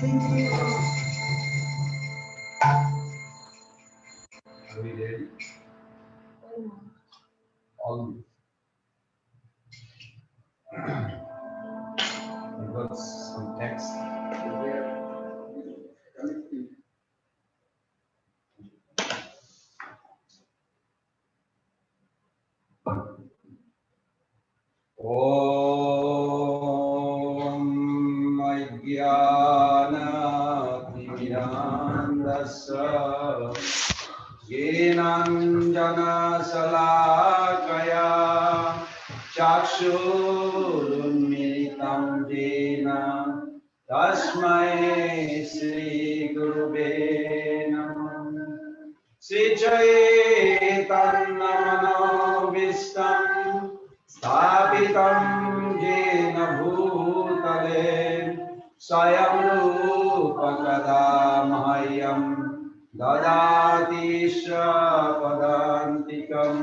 Are we ready? All we got some text there. Om Ajnana-timirandasa Yenanjana-salakaya Chakshurunmilitam jena Tasmai Sri Gurube Namah Sri Chaitanya-manovistam Sthapitam jena bhutale Swayam rupa kada mahyam dadati padantikam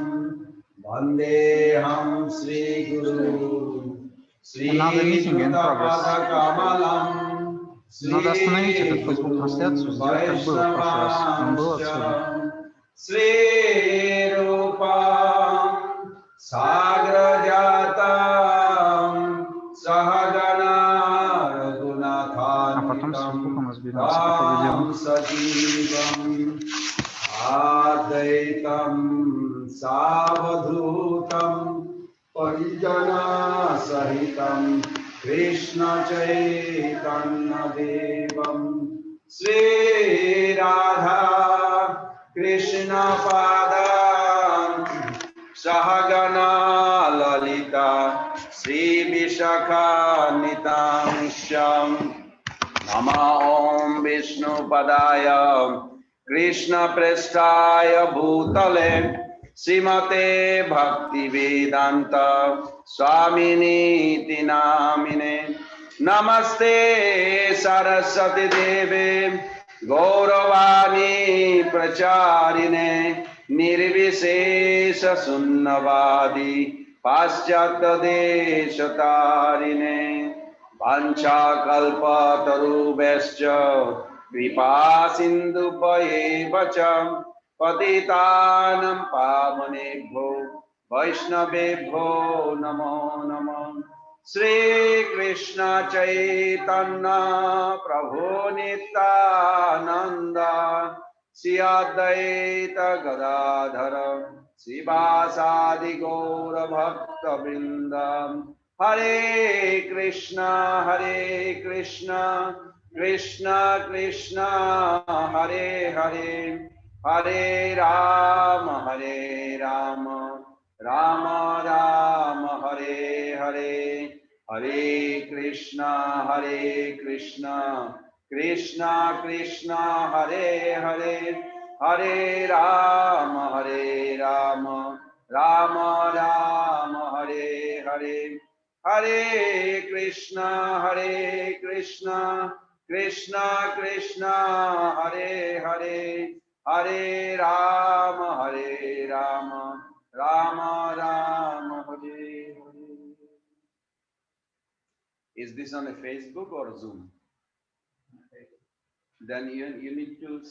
Vandeham Sri Guru Sri Kamalam Надо остановить эту Facebook-трансляцию, сделать как было в прошлый раз. Он был отсюда. Sri Rupam Sagrajatam Sahagana А потом с Фейсбуком разберемся по ходу дела. Sajivam Adaitam Savadhutam Parijana Sahitam Krishna Chaitanya Devam Sri Radha Krishna Padam Sahagana Lalita Sri Vishakha Nitam Sham Nama Om Vishnu Padaya Krishna Prestaya Bhutale Srimate Bhakti Vedanta Swamini Tinamine Namaste Saraswati Deve Gauravani Pracharine Nirvishesha Sunnavadi Paschatya Deshatarine Vancha Kalpa Tarubhascha Kripa Sindhubhayeva Patitanam Pavanebhyo Vaishnavebhyo Namo Namo Sri Krishna Chaitanya Prabhu Nityananda Sri Advaita Gadadhara Srivasadi Gaura Bhakta Vrindam Hare Krishna Krishna Krishna Hare Hare Hare Rama Rama Rama Hare Hare Hare Krishna Krishna Krishna Hare Hare Hare Rama Rama Rama Hare Hare Hare Krishna Krishna Krishna Hare Hare Hare Rama Rama Rama Hare Hare. Is this on a Facebook or Zoom? Then you need to,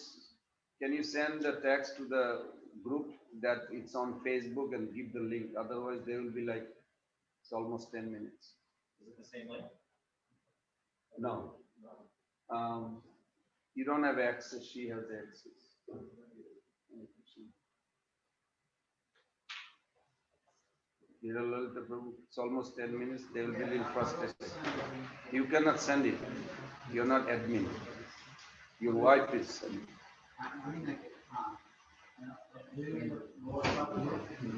can you send the text to the group that it's on Facebook and give the link? Otherwise they will be like, it's almost 10 minutes. Is it the same link? No. You don't have access, she has access. It's almost 10 minutes, they will be a little frustrated. You cannot send it. You're not admin. Your wife is sending.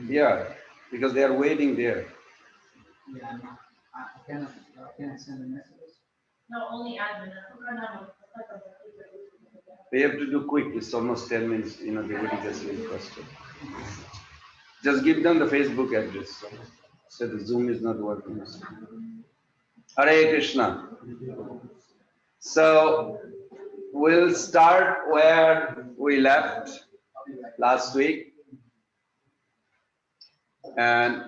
Yeah, because they are waiting there. Yeah, I cannot send the messages. No, only admin. We have to do quick. It's almost 10 minutes. You know, everybody gets really frustrated. Just give them the Facebook address. So the Zoom is not working. Hare Krishna. So we'll start where we left last week. And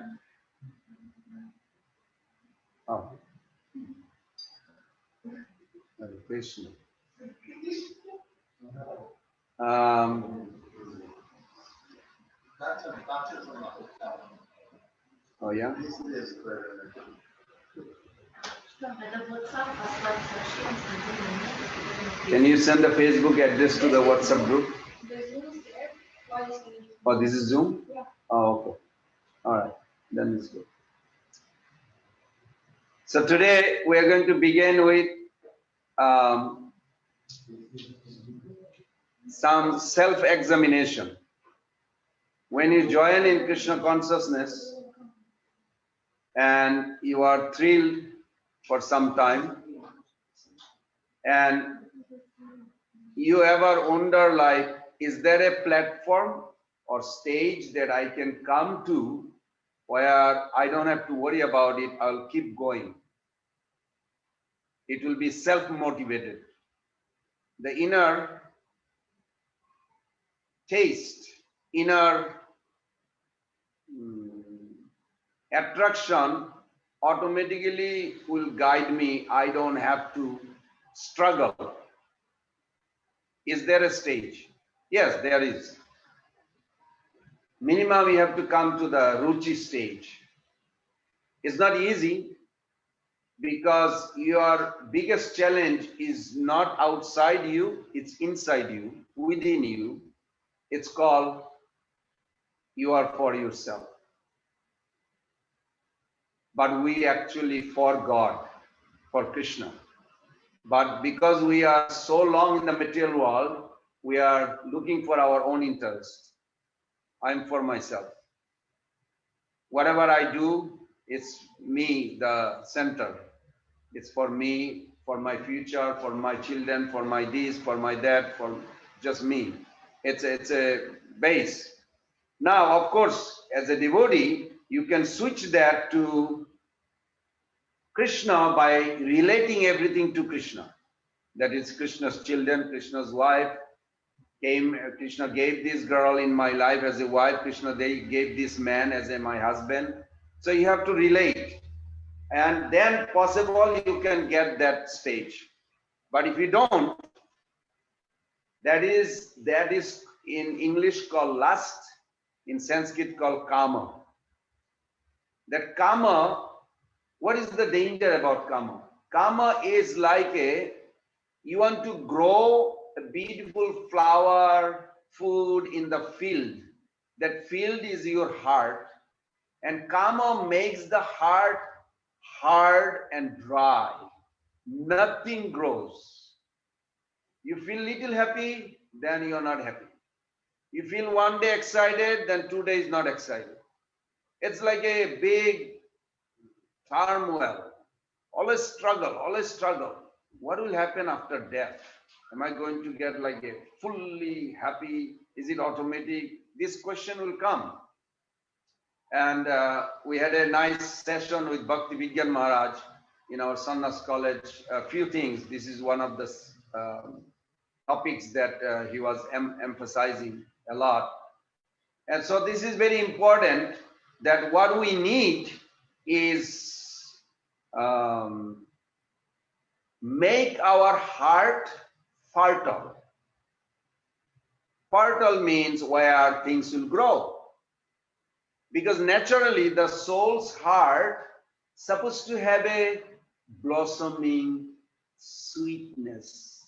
Hare Krishna. Oh yeah. Can you send the Facebook address to the WhatsApp group? Oh, this is Zoom? Oh, okay. All right. Then it's good. So today we are going to begin with some self-examination. When you join in Krishna consciousness and you are thrilled for some time, and you ever wonder, like, is there a platform or stage that I can come to where I don't have to worry about it, I'll keep going. It will be self-motivated. The inner taste, inner attraction automatically will guide me. I don't have to struggle. Is there a stage? Yes, there is. Minimum, we have to come to the Ruchi stage. It's not easy because your biggest challenge is not outside you, it's inside you, within you. It's called you are for yourself. But we actually for God, for Krishna. But because we are so long in the material world, we are looking for our own interest. I'm for myself. Whatever I do, it's me, the center. It's for me, for my future, for my children, for my this, for my that, for just me. It's a base. Now, of course, as a devotee, you can switch that to Krishna by relating everything to Krishna. That is Krishna's children, Krishna's wife. Krishna gave this girl in my life as a wife. Krishna gave this man as my husband. So you have to relate. And then possible you can get that stage. But if you don't, that is in English called lust, in Sanskrit called kama. That kama, what is the danger about kama? Kama is like you want to grow a beautiful flower, food in the field. That field is your heart. And kama makes the heart hard and dry. Nothing grows. You feel little happy, then you're not happy. You feel one day excited, then 2 days not excited. It's like a big turmoil. Always struggle, always struggle. What will happen after death? Am I going to get like a fully happy? Is it automatic? This question will come. And we had a nice session with Bhakti Vigyan Maharaj in our Sannyas college. A few things. This is one of the topics that he was emphasizing a lot. And so this is very important, that what we need is make our heart fertile. Fertile means where things will grow. Because naturally the soul's heart supposed to have a blossoming sweetness,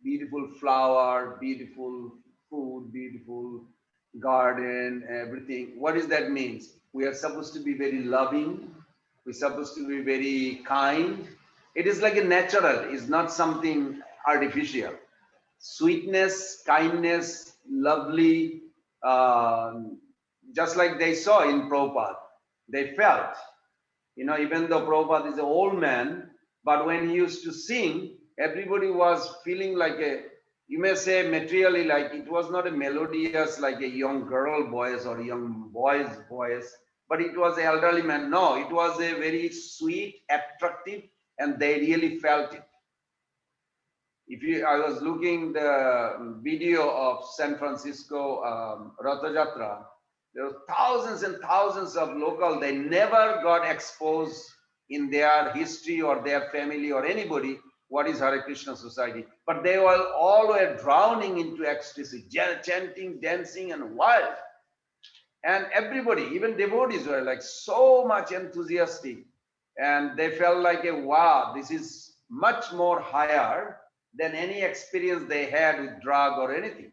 beautiful flower, beautiful food, beautiful garden, everything. What does that mean? We are supposed to be very loving. We're supposed to be very kind. It is like a natural, it's not something artificial. Sweetness, kindness, lovely, just like they saw in Prabhupada. They felt, even though Prabhupada is an old man, but when he used to sing, everybody was feeling like you may say materially, like it was not a melodious, like a young girl voice or young boy's voice, but it was an elderly man. No, it was a very sweet, attractive, and they really felt it. I was looking the video of San Francisco Ratha Jatra. There were thousands and thousands of local. They never got exposed in their history or their family or anybody. what is Hare Krishna society. But they all were drowning into ecstasy, chanting, dancing, and wild. And everybody, even devotees, were like so much enthusiastic. And they felt like, wow, this is much more higher than any experience they had with drug or anything.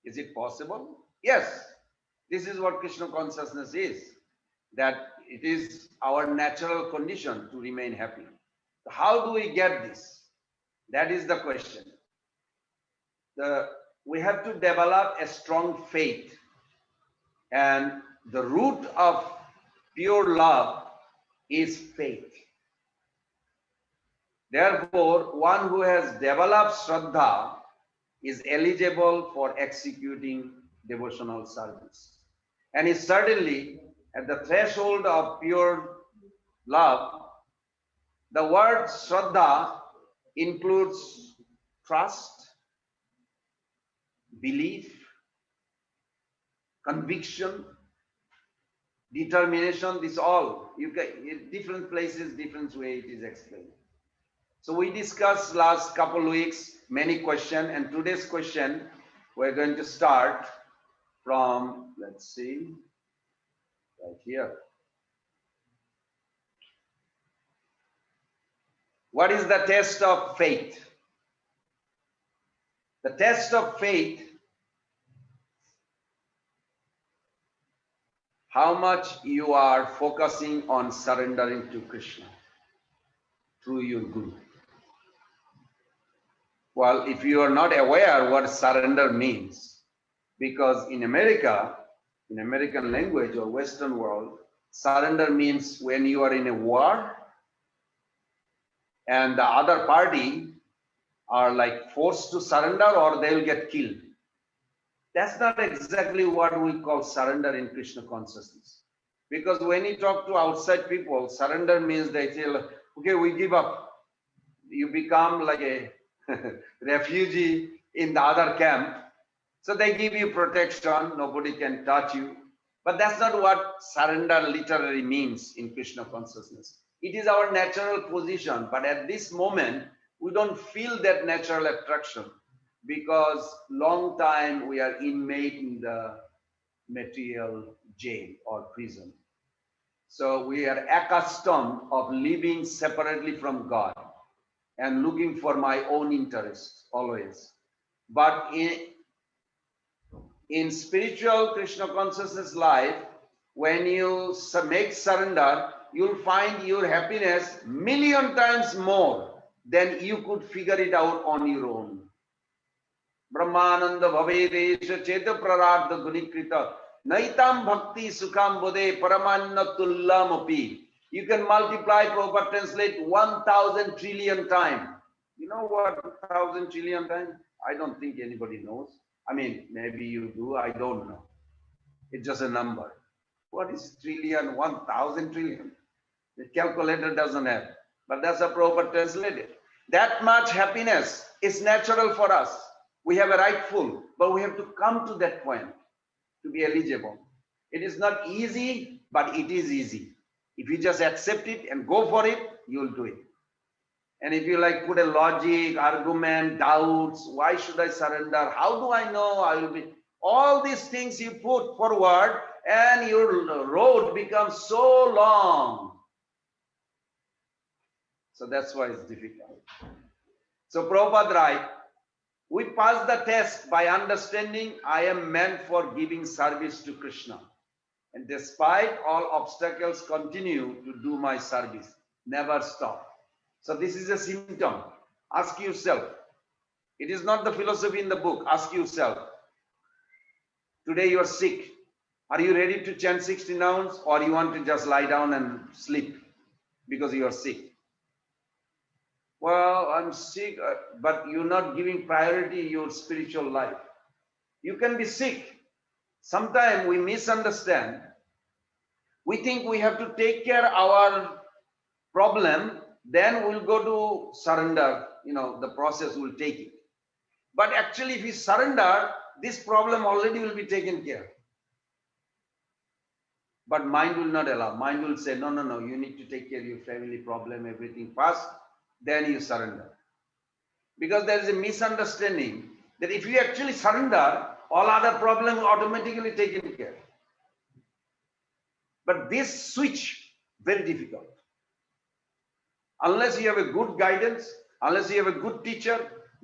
Is it possible? Yes. This is what Krishna consciousness is. That it is our natural condition to remain happy. How do we get this? That is the question. We have to develop a strong faith. And the root of pure love is faith. Therefore, one who has developed Shraddha is eligible for executing devotional service. And is certainly at the threshold of pure love. The word Shraddha includes trust, belief, conviction, determination. This all, you can, in different places, different way it is explained. So we discussed last couple of weeks many questions, and today's question we're going to start from, let's see, right here. What is the test of faith? The test of faith, how much you are focusing on surrendering to Krishna through your Guru. Well, if you are not aware what surrender means, because in America, in American language or Western world, surrender means when you are in a war and the other party are like forced to surrender or they will get killed. That's not exactly what we call surrender in Krishna consciousness. Because when you talk to outside people, surrender means they say, okay, we give up. You become like a refugee in the other camp. So they give you protection, nobody can touch you. But that's not what surrender literally means in Krishna consciousness. It is our natural position, but at this moment, we don't feel that natural attraction because long time we are inmate in the material jail or prison. So we are accustomed of living separately from God and looking for my own interests always. But in spiritual Krishna consciousness life, when you make surrender, you'll find your happiness million times more than you could figure it out on your own. Brahmananda bhavedesha cheta prarabdha gunikrita naitam bhakti sukham bodhe paramanna tullamapi. You can multiply, Prabhupada translate 1,000 trillion times. You know what 1,000 trillion times? I don't think anybody knows. I mean, maybe you do, I don't know. It's just a number. What is trillion, 1,000 trillion? The calculator doesn't have. But that's a proper translated. That much happiness is natural for us. We have a rightful, but we have to come to that point to be eligible. It is not easy, but it is easy. If you just accept it and go for it, you'll do it. And if you like put a logic, argument, doubts, why should I surrender? How do I know I will be? All these things you put forward and your road becomes so long. So that's why it's difficult. So Prabhupada writes, we pass the test by understanding I am meant for giving service to Krishna. And despite all obstacles, continue to do my service. Never stop. So this is a symptom. Ask yourself. It is not the philosophy in the book. Ask yourself. Today you are sick. Are you ready to chant 16 rounds or you want to just lie down and sleep because you are sick? Well, I'm sick, but you're not giving priority to your spiritual life. You can be sick. Sometimes we misunderstand. We think we have to take care of our problem, then we'll go to surrender. You know, the process will take it. But actually, if we surrender, this problem already will be taken care. But mind will not allow. Mind will say, no, you need to take care of your family problem, everything first. then you surrender. Because there is a misunderstanding that if you actually surrender, all other problems automatically taken care. But this switch, very difficult. Unless you have a good guidance, unless you have a good teacher,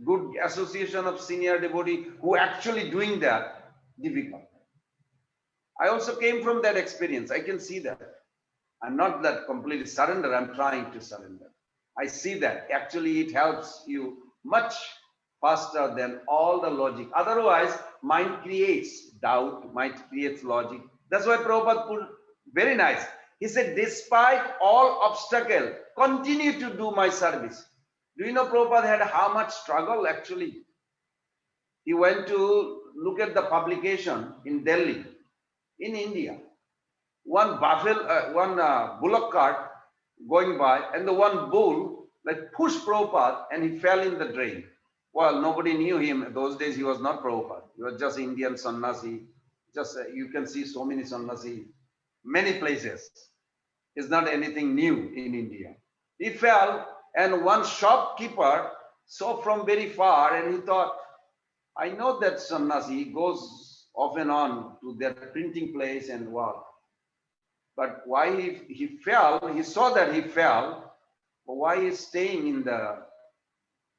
good association of senior devotee who actually doing that, difficult. I also came from that experience. I can see that. I'm not that completely surrender, I'm trying to surrender. I see that. Actually, it helps you much faster than all the logic. Otherwise, mind creates doubt, mind creates logic. That's why Prabhupada put very nice. He said, despite all obstacle, continue to do my service. Do you know Prabhupada had how much struggle actually? He went to look at the publication in Delhi, in India. One bullock cart going by, and the one bull like pushed Prabhupada and he fell in the drain. Well, nobody knew him. Those days he was not Prabhupada. He was just Indian sannyasi. Just you can see so many sannyasi, many places. It's not anything new in India. He fell, and one shopkeeper saw from very far, and he thought, I know that sannyasi goes off and on to their printing place and what. But why he fell, he saw that he fell, but why he's staying in the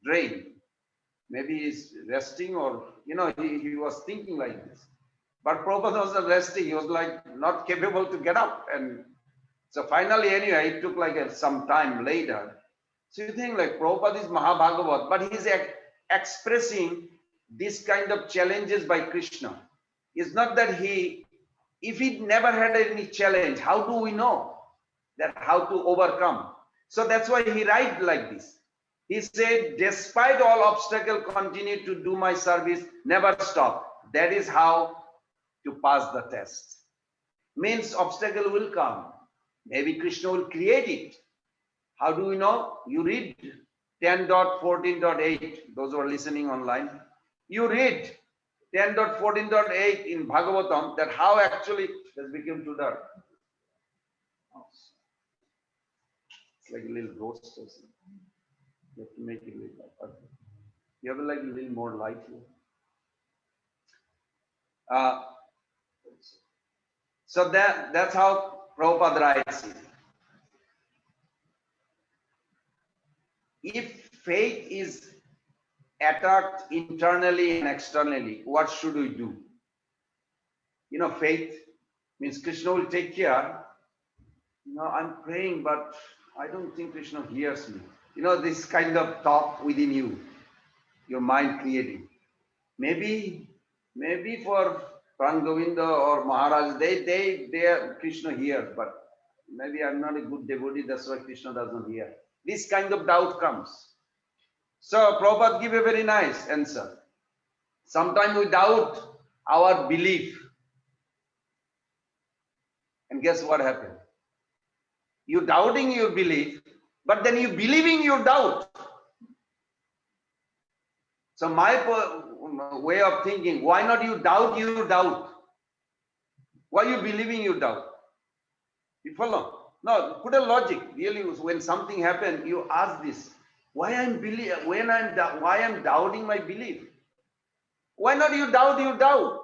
drain? Maybe he's resting, or, he was thinking like this. But Prabhupada was not resting, he was like not capable to get up. And so finally, anyway, it took like some time later. So you think like Prabhupada is Mahabhagavat, but he's expressing this kind of challenges by Krishna. It's not that if he never had any challenge, how do we know that how to overcome? So that's why he writes like this. He said, despite all obstacle, continue to do my service, never stop. That is how to pass the test. Means obstacle will come. Maybe Krishna will create it. How do we know? You read 10.14.8, those who are listening online. You read 10.14.8 in Bhagavatam, that how actually it has become too dark. It's like a little ghost or something. You have to make it a little light. You have like a little more light here. So that's how Prabhupada writes it. If faith is attacked internally and externally, what should we do? Faith means Krishna will take care. I'm praying, but I don't think Krishna hears me. This kind of thought within you, your mind creating. Maybe for Pran, Govinda or Maharaj, they are Krishna hears, but maybe I'm not a good devotee, that's why Krishna doesn't hear. This kind of doubt comes. So Prabhupada give a very nice answer. Sometimes we doubt our belief. And guess what happened? You doubting your belief, but then you believing your doubt. So my way of thinking, why not you doubt your doubt? Why you believing your doubt? You follow? No, put a logic. Really, when something happens, you ask this. Why I'm doubting my belief? Why not you doubt your doubt?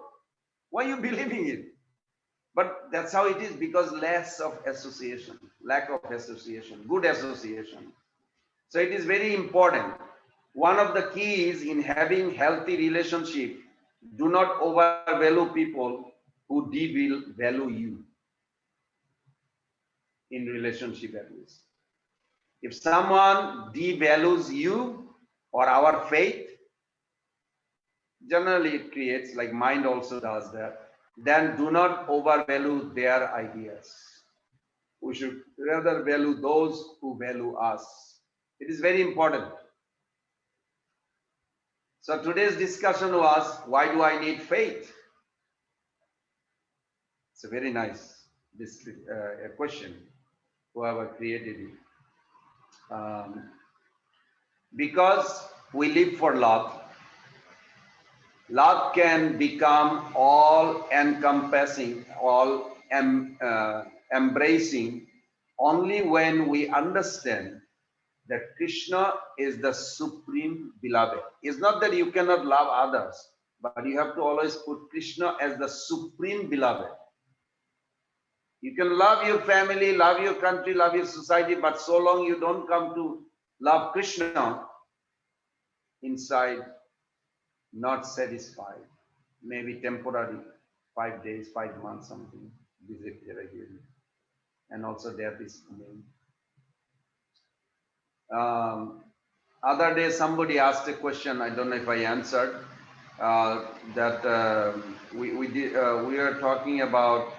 Why you believing it? But that's how it is, because lack of association, good association. So it is very important. One of the keys in having healthy relationship, do not overvalue people who devalue you in relationship at least. If someone devalues you or our faith, generally it creates, like mind also does that, then do not overvalue their ideas. We should rather value those who value us. It is very important. So today's discussion was, why do I need faith? It's a very nice question, whoever created it. Because we live for love. Love can become all encompassing, all embracing, only when we understand that Krishna is the supreme beloved. It's not that you cannot love others, but you have to always put Krishna as the supreme beloved. You can love your family, love your country, love your society, but so long you don't come to love Krishna, inside not satisfied, maybe temporary, 5 days, 5 months, something, visit here again. And also death is coming. Other day somebody asked a question, I don't know if I answered, that we are talking about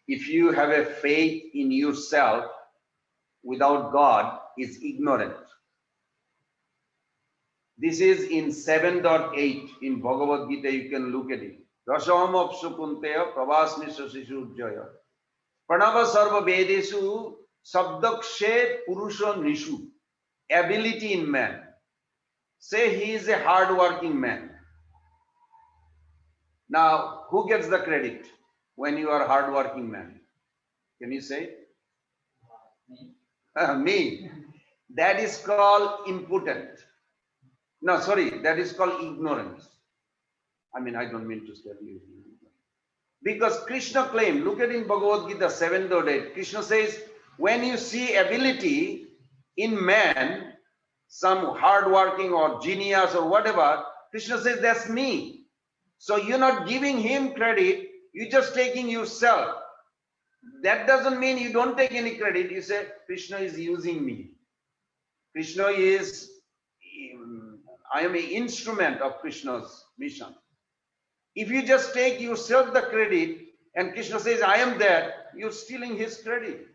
if you have a faith in yourself without God is ignorant. This is in 7.8 in Bhagavad Gita, you can look at it. Rasam apsukunteya pravasnisha sishujjaya pranava sarva vedesu sabdakshe purusha nishu. Ability in man. Say he is a hard-working man. Now, who gets the credit when you are a hard-working man? Can you say? Me. That is called impotent. No, sorry, that is called ignorance. I mean, I don't mean to tell you. Because Krishna claimed, look at in Bhagavad Gita 7.8, Krishna says, when you see ability in man, some hardworking or genius or whatever, Krishna says, that's me. So you're not giving him credit, you're just taking yourself. That doesn't mean you don't take any credit. You say, Krishna is using me. Krishna is, I am an instrument of Krishna's mission. If you just take yourself the credit and Krishna says, I am there, you're stealing his credit.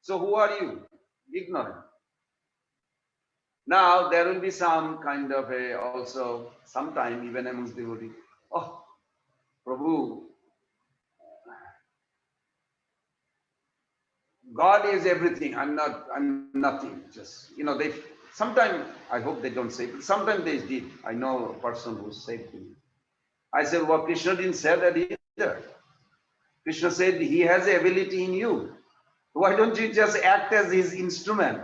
So who are you? Ignorant. Now, there will be some kind of a, also, sometime even amongst devotees, oh, Prabhu, God is everything, I'm nothing. Just, they, sometimes, I hope they don't say, but sometimes they did. I know a person who said to me. I said, well, Krishna didn't say that either. Krishna said he has the ability in you. Why don't you just act as his instrument?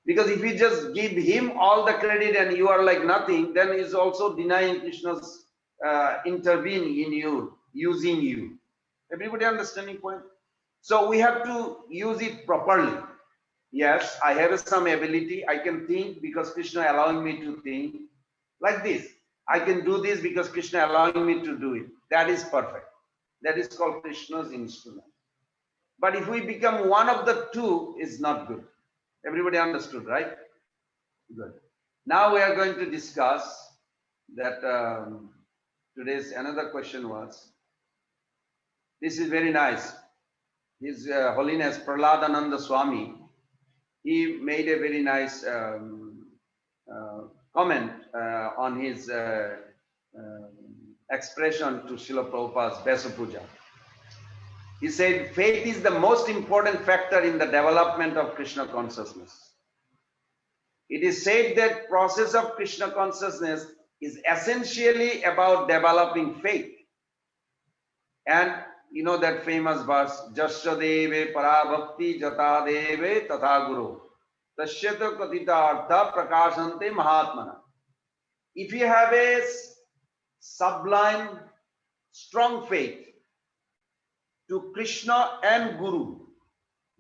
Because if you just give him all the credit and you are like nothing, then he's also denying Krishna's intervening in you, using you. Everybody understanding point? So we have to use it properly. Yes, I have some ability. I can think because Krishna allowing me to think like this. I can do this because Krishna allowing me to do it. That is perfect. That is called Krishna's instrument. But if we become one of the two, it's not good. Everybody understood, right? Good. Now we are going to discuss that today's another question was, this is very nice. His Holiness Prahladananda Swami, he made a very nice comment on his expression to Srila Prabhupada's Besa Puja. He said, faith is the most important factor in the development of Krishna consciousness. It is said that process of Krishna consciousness is essentially about developing faith. And you know that famous verse, Jasya deve parabhakti jata deve tatha guru. Tashyata katita artha prakashante mahatmana. If you have a sublime, strong faith to Krishna and Guru,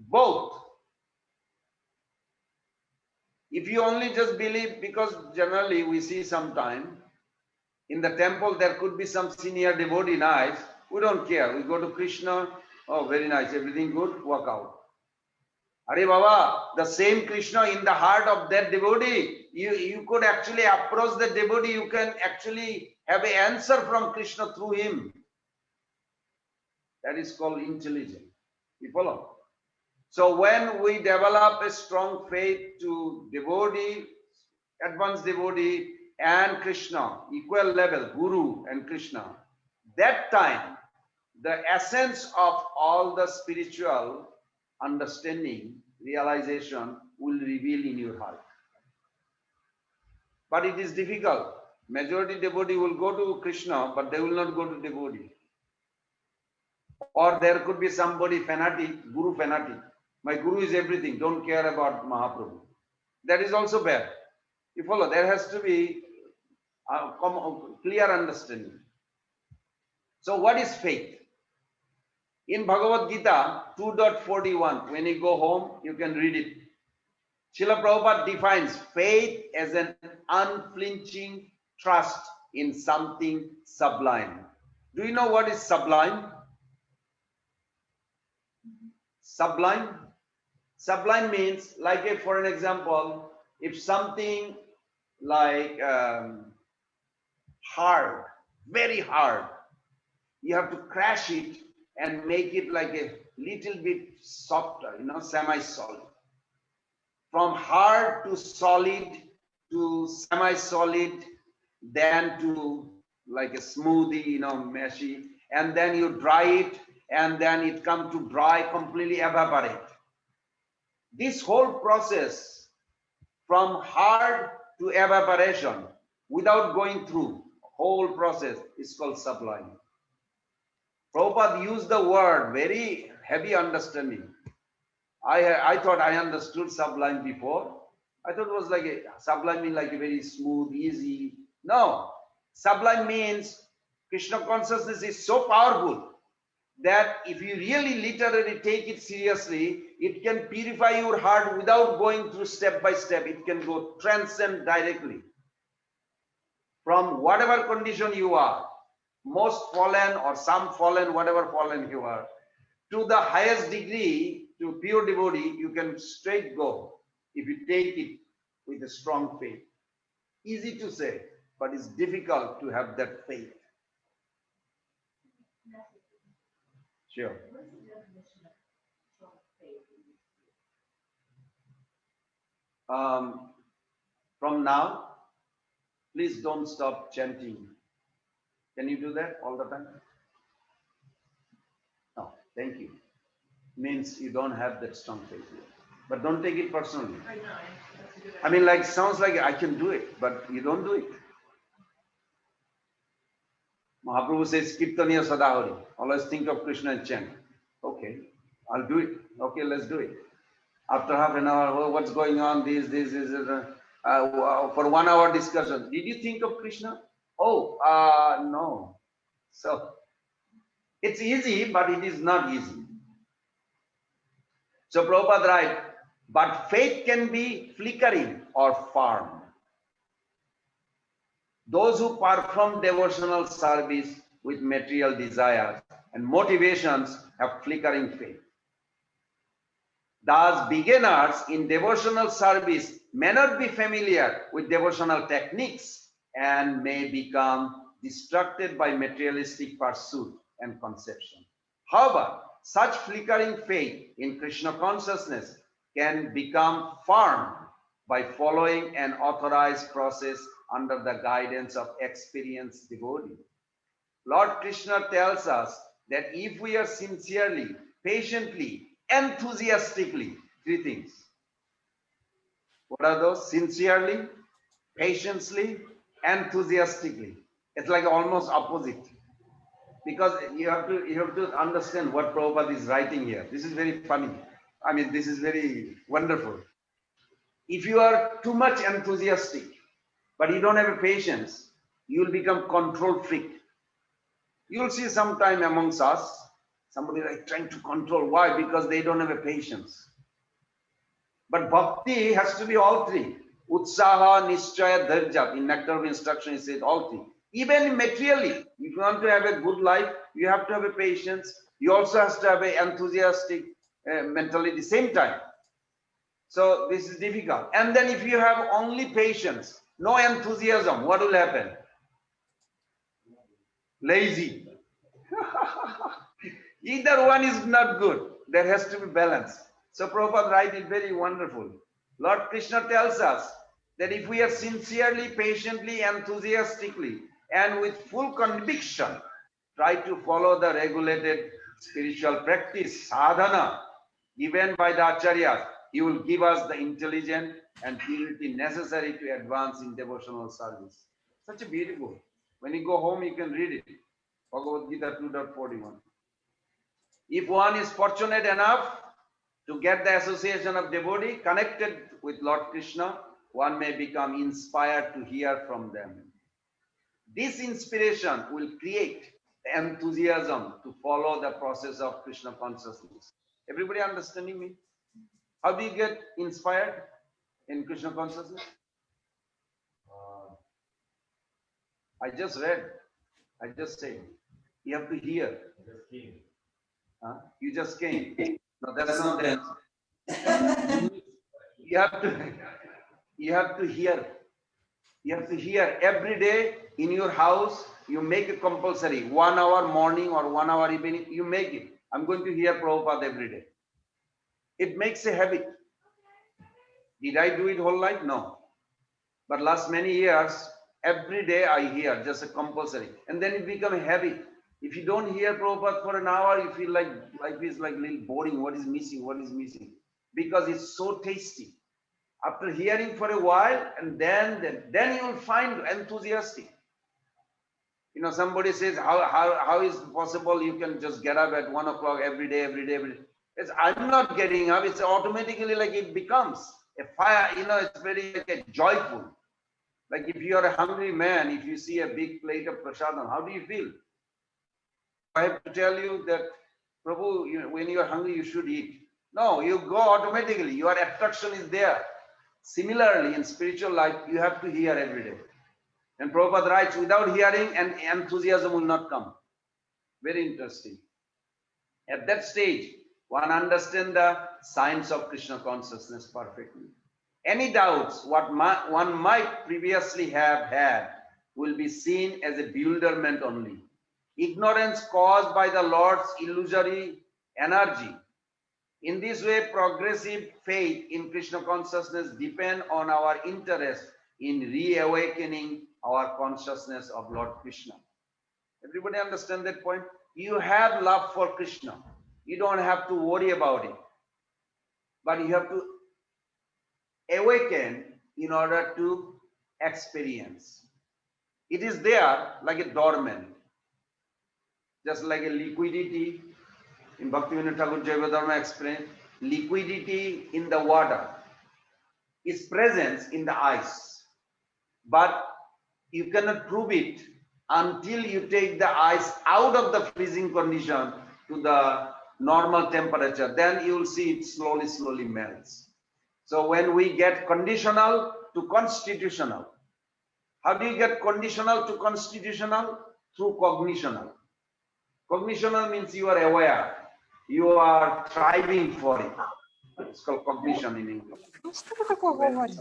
both. If you only just believe, because generally we see sometime in the temple there could be some senior devotee, nice, we don't care. We go to Krishna, oh very nice, everything good, walk out. Are Baba, the same Krishna in the heart of that devotee, you could actually approach the devotee, you can actually have an answer from Krishna through him. That is called intelligence. You follow? So when we develop a strong faith to devotee, advanced devotee and Krishna, equal level, Guru and Krishna, that time the essence of all the spiritual understanding, realization will reveal in your heart. But it is difficult. Majority devotee will go to Krishna, but they will not go to devotee. Or there could be somebody fanatic, Guru fanatic. My Guru is everything, don't care about Mahaprabhu. That is also bad. You follow? There has to be a clear understanding. So what is faith? In Bhagavad Gita 2.41, when you go home, you can read it. Srila Prabhupada defines faith as an unflinching trust in something sublime. Do you know what is sublime? Sublime? Sublime means, like for an example, if something like hard, very hard, you have to crash it and make it like a little bit softer, semi-solid. From hard to solid to semi-solid, then to like a smoothie, meshy, and then you dry it, and then it comes to dry, completely evaporate. This whole process from hard to evaporation without going through whole process is called sublime. Prabhupada used the word very heavy understanding. I thought I understood sublime before. I thought it was like a sublime means like a very smooth, easy. No, sublime means Krishna consciousness is so powerful that if you really literally take it seriously, it can purify your heart without going through step by step. It can go transcend directly from whatever condition you are, most fallen or some fallen, whatever fallen you are, to the highest degree, to pure devotee, you can straight go if you take it with a strong faith. Easy to say, but it's difficult to have that faith. Sure. From now, please don't stop chanting. Can you do that all the time? No, thank you. Means you don't have that strong faith yet. But don't take it personally. I mean, like, sounds like I can do it, but you don't do it. Mahaprabhu says, Kirtaniya Sadahari. Always think of Krishna and chant. Okay, I'll do it. Okay, let's do it. After half an hour, oh, what's going on? This, for 1 hour discussion. Did you think of Krishna? Oh, no. So, it's easy, but it is not easy. So Prabhupada writes, but faith can be flickering or firm. Those who perform devotional service with material desires and motivations have flickering faith. Thus, beginners in devotional service may not be familiar with devotional techniques and may become distracted by materialistic pursuit and conception. However, such flickering faith in Krishna consciousness can become firm by following an authorized process under the guidance of experienced devotee. Lord Krishna tells us that if we are sincerely, patiently, enthusiastically, three things. What are those? Sincerely, patiently, enthusiastically. It's like almost opposite. Because you have to understand what Prabhupada is writing here. This is very funny. I mean, this is very wonderful. If you are too much enthusiastic, but you don't have a patience, you will become control freak. You will see sometime amongst us, somebody like trying to control. Why? Because they don't have a patience. But bhakti has to be all three. Utsaha, Nishchaya, Dharja. In Nectar of Instruction, it says all three. Even materially, if you want to have a good life, you have to have a patience. You also have to have an enthusiastic mentality at the same time. So this is difficult. And then if you have only patience, no enthusiasm, what will happen? Lazy. Either one is not good. There has to be balance. So Prabhupada writes it very wonderful. Lord Krishna tells us that if we are sincerely, patiently, enthusiastically, and with full conviction, try to follow the regulated spiritual practice, sadhana, given by the Acharyas, he will give us the intelligence and purity necessary to advance in devotional service. Such a beautiful. When you go home, you can read it. Bhagavad Gita 2.41. If one is fortunate enough To get the association of devotee connected with Lord Krishna, one may become inspired to hear from them. This inspiration will create enthusiasm to follow the process of Krishna consciousness. Everybody understanding me? How do you get inspired in Krishna consciousness? I just read. I just said. You have to hear. Huh? You just came. No, that's not the answer. You have to. You have to hear. You have to hear every day in your house. You make it compulsory. 1 hour morning or 1 hour evening. You make it. I'm going to hear Prabhupada every day. It makes a habit. Did I do it whole life? No. But last many years, every day I hear, just a compulsory. And then it becomes a habit. If you don't hear Prabhupada for an hour, you feel like life is like a little boring. What is missing? What is missing? Because it's so tasty. After hearing for a while, and then you will find enthusiastic. You know, somebody says, how is it possible you can just get up at 1 o'clock every day? It's, I'm not getting up. It's automatically like it becomes a fire. You know, it's very like a joyful. Like if you are a hungry man, if you see a big plate of prasadam, how do you feel? I have to tell you that, Prabhu, when you are hungry, you should eat. No, you go automatically. Your attraction is there. Similarly, in spiritual life, you have to hear every day. And Prabhupada writes, without hearing, and enthusiasm will not come. Very interesting. At that stage, one understands the science of Krishna consciousness perfectly. Any doubts what one might previously have had will be seen as a bewilderment only. Ignorance caused by the Lord's illusory energy. In this way, progressive faith in Krishna consciousness depends on our interest in reawakening our consciousness of Lord Krishna. Everybody understand that point? You have love for Krishna. You don't have to worry about it. But you have to awaken in order to experience. It is there like a dormant, just like a liquidity. In Bhaktivinoda Thakur Jayavadharma explained, liquidity in the water is presence in the ice. But you cannot prove it until you take the ice out of the freezing condition to the normal temperature. Then you will see it slowly melts. So when we get conditional to constitutional, how do you get conditional to constitutional? Through cognitional. Cognitional means you are aware. You are striving for it. It's called cognition in English. Ну что ты такое говоришь?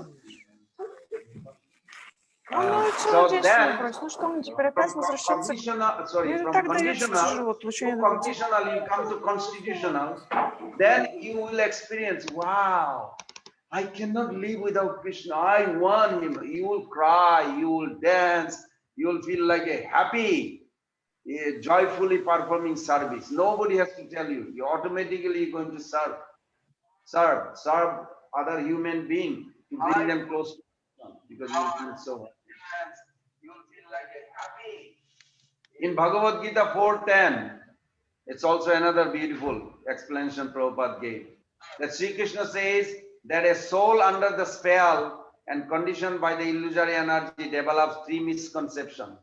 Ну, целый день сегодня брось. Ну что, мы теперь опять возвращаться? Мне так дается тяжело, получение удовольствия. Conditional, you come to constitutional, then you will experience, wow, I cannot live without Krishna. I want him. You will cry, you will dance, you will feel like a happy, joyfully performing service. Nobody has to tell you. You automatically going to serve other human beings to bring them close to Krishna, because you will feel so happy. You will feel like a happy. In Bhagavad Gita 4:10, it's also another beautiful explanation Prabhupada gave. That Sri Krishna says that a soul under the spell and conditioned by the illusory energy develops three misconceptions.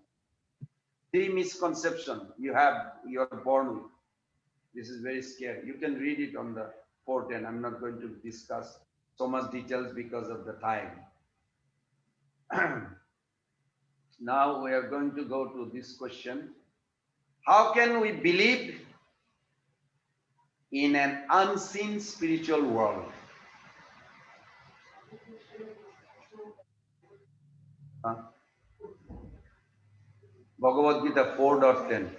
Three misconceptions you are born with. This is very scary. You can read it on the 4:10. I'm not going to discuss so much details because of the time. Now we are going to go to this question. How can we believe in an unseen spiritual world? Bhagavad Gita 4:10.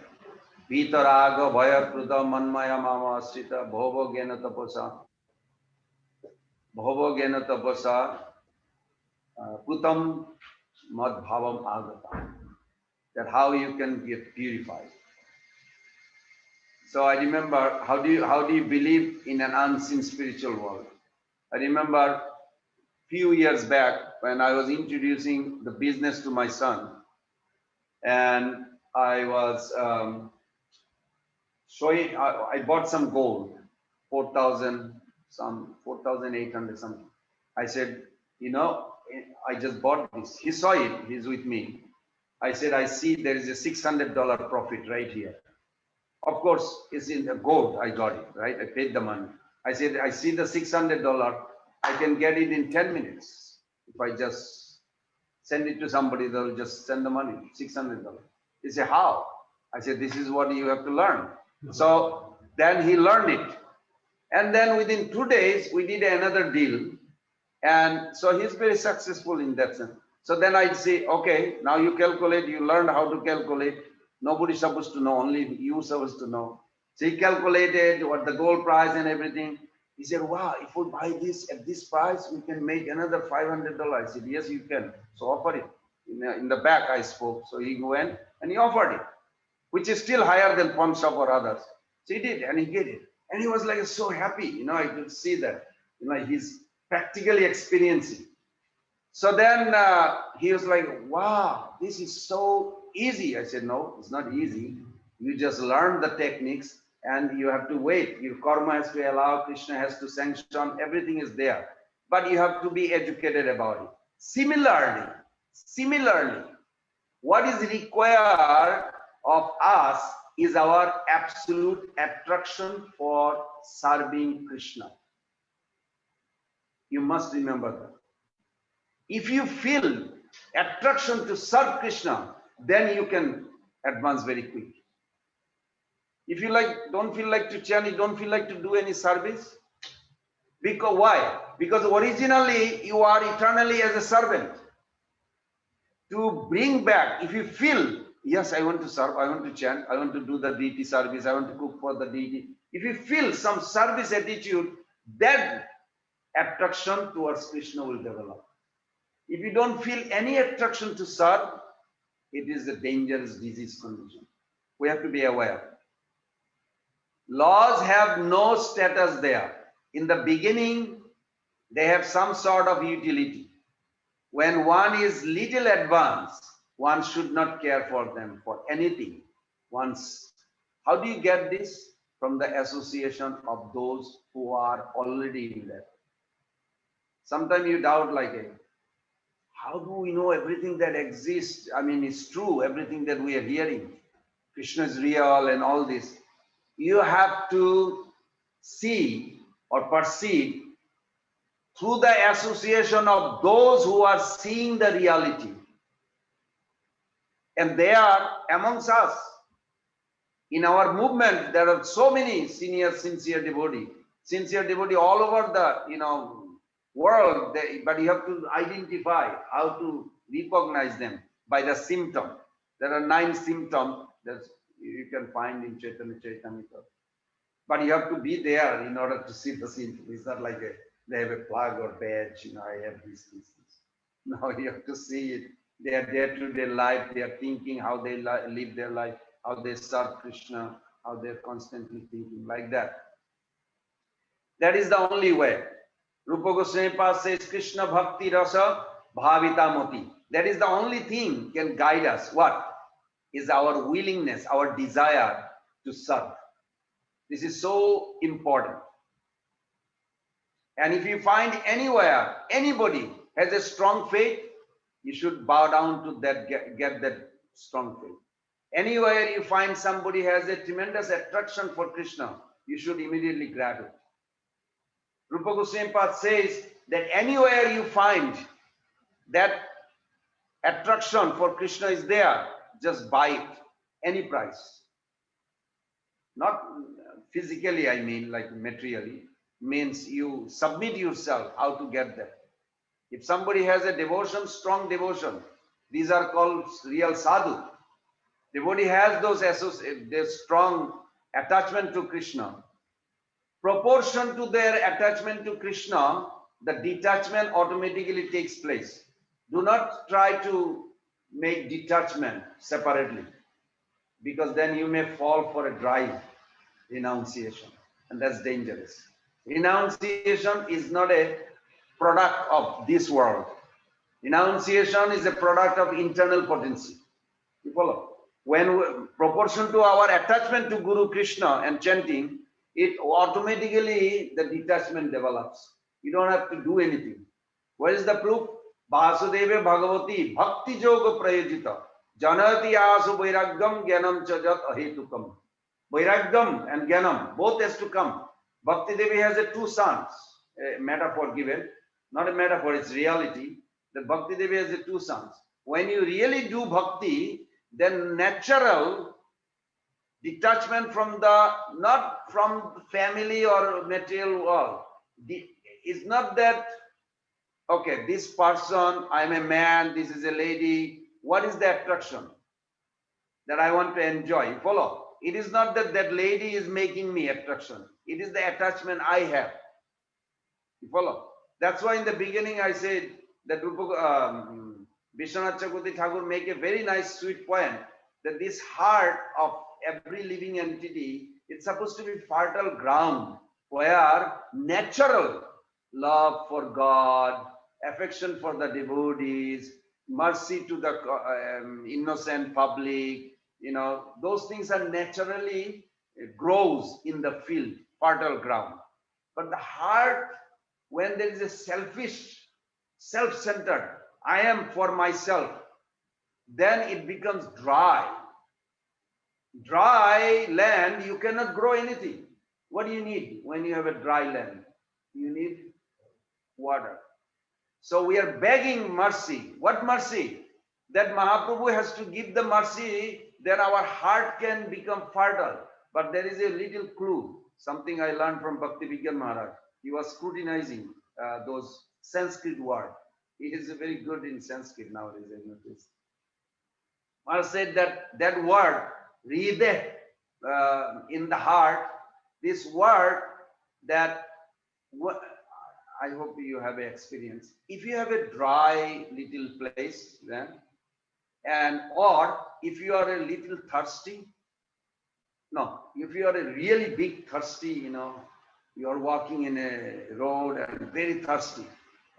Vitaraga bhaya kruta manmaya mama asrita bhava gena tapasa kutam mad bhavam agata. That how you can get purified. So I remember, how do you believe in an unseen spiritual world? I remember few years back when I was introducing the business to my son, and I was I bought some gold, 4,000 some 4,800 something. I said, you know, I just bought this. He saw it, he's with me. I said, I see there is a $600 profit right here. Of course, it's in the gold, I got it, right? I paid the money. I said, I see the $600, I can get it in 10 minutes. If I just send it to somebody, they'll just send the money, $600. He said, how? I said, this is what you have to learn. So then he learned it. And then within 2 days, we did another deal. And so he's very successful in that sense. So then I'd say, okay, now you calculate, you learned how to calculate. Nobody's supposed to know, only you supposed to know. So he calculated what the gold price and everything. He said, wow, if we buy this at this price, we can make another $500. I said, yes, you can. So offer it. In the back, I spoke. So he went and he offered it, which is still higher than pawn shop or others. So he did, and he did it. And he was like so happy, you know, I could see that, you know, he's practically experiencing. So then he was like, wow, this is so easy. I said, no, it's not easy. You just learn the techniques and you have to wait. Your karma has to allow, Krishna has to sanction, everything is there. But you have to be educated about it. Similarly, what is required of us is our absolute attraction for serving Krishna. You must remember that. If you feel attraction to serve Krishna, then you can advance very quick. If you don't feel like to chant, you don't feel like to do any service. Because why? Because originally you are eternally as a servant. To bring back, if you feel, yes, I want to serve, I want to chant, I want to do the deity service, I want to cook for the deity. If you feel some service attitude, then attraction towards Krishna will develop. If you don't feel any attraction to serve, it is a dangerous disease condition. We have to be aware. Laws have no status there. In the beginning, they have some sort of utility. When one is little advanced, one should not care for them for anything. How do you get this? From the association of those who are already in that. Sometimes you doubt like, how do we know everything that exists? I mean, it's true, everything that we are hearing. Krishna is real and all this. You have to see or perceive through the association of those who are seeing the reality. And they are amongst us. In our movement, there are so many senior, sincere devotees. Sincere devotees all over the, world, but you have to identify how to recognize them by the symptom. There are 9 symptoms that you can find in Chaitanya Charitamrita. But you have to be there in order to see the symptom. It's not like they have a plug or badge, I have this. No, you have to see it. Their day-to-day life, they are thinking how they live their life, how they serve Krishna, how they're constantly thinking like that. That is the only way. Rupa Goswami says, Krishna Bhakti Rasa Bhavita Moti. That is the only thing can guide us. What? Is our willingness, our desire to serve. This is so important. And if you find anywhere, anybody has a strong faith, you should bow down to that, get that strong faith. Anywhere you find somebody has a tremendous attraction for Krishna, you should immediately grab it. Rupa Goswami says that anywhere you find that attraction for Krishna is there, just buy it, any price. Not physically, I mean, like materially, means you submit yourself how to get that. If somebody has a devotion, strong devotion, these are called real sadhu. Devotee has their strong attachment to Krishna. Proportion to their attachment to Krishna, the detachment automatically takes place. Do not try to make detachment separately, because then you may fall for a dry renunciation, and that's dangerous. Renunciation is not a product of this world. Renunciation is a product of internal potency. You follow? When proportion to our attachment to Guru Krishna and chanting, it automatically the detachment develops. You don't have to do anything. What is the proof? Vasudeva Bhagavati Bhakti Yoga Prayojita Janati Asu Vairagyam Gyanam Chajat Ahetukam. Vairagyam and Gyanam both has to come. Bhakti Devi has two sons, a metaphor given, not a metaphor, it's reality. The Bhakti Devi has two sons. When you really do bhakti, then natural detachment from the, not from family or material world. It's not that, okay, this person, I'm a man, this is a lady. What is the attraction that I want to enjoy? You follow? It is not that that lady is making me attraction. It is the attachment I have. You follow? That's why in the beginning I said that Vishwanath Chakravarti Thakur make a very nice sweet point that this heart of every living entity is supposed to be fertile ground where natural love for God, affection for the devotees, mercy to the innocent public, you know, those things are naturally grows in the field, fertile ground. But the heart, when there is a selfish, self-centered, I am for myself, then it becomes dry. Dry land, you cannot grow anything. What do you need when you have a dry land? You need water. So we are begging mercy. What mercy? That Mahaprabhu has to give the mercy, then our heart can become fertile. But there is a little clue, something I learned from Bhakti Vigyan Maharaj. He was scrutinizing those Sanskrit words. He is very good in Sanskrit nowadays, I noticed. Maharaj said that word, Hrideh, in the heart, this word that, I hope you have an experience. If you have a dry little place, then, or if you are a little thirsty, no, if you are a really big thirsty, you know, you are walking in a road and very thirsty,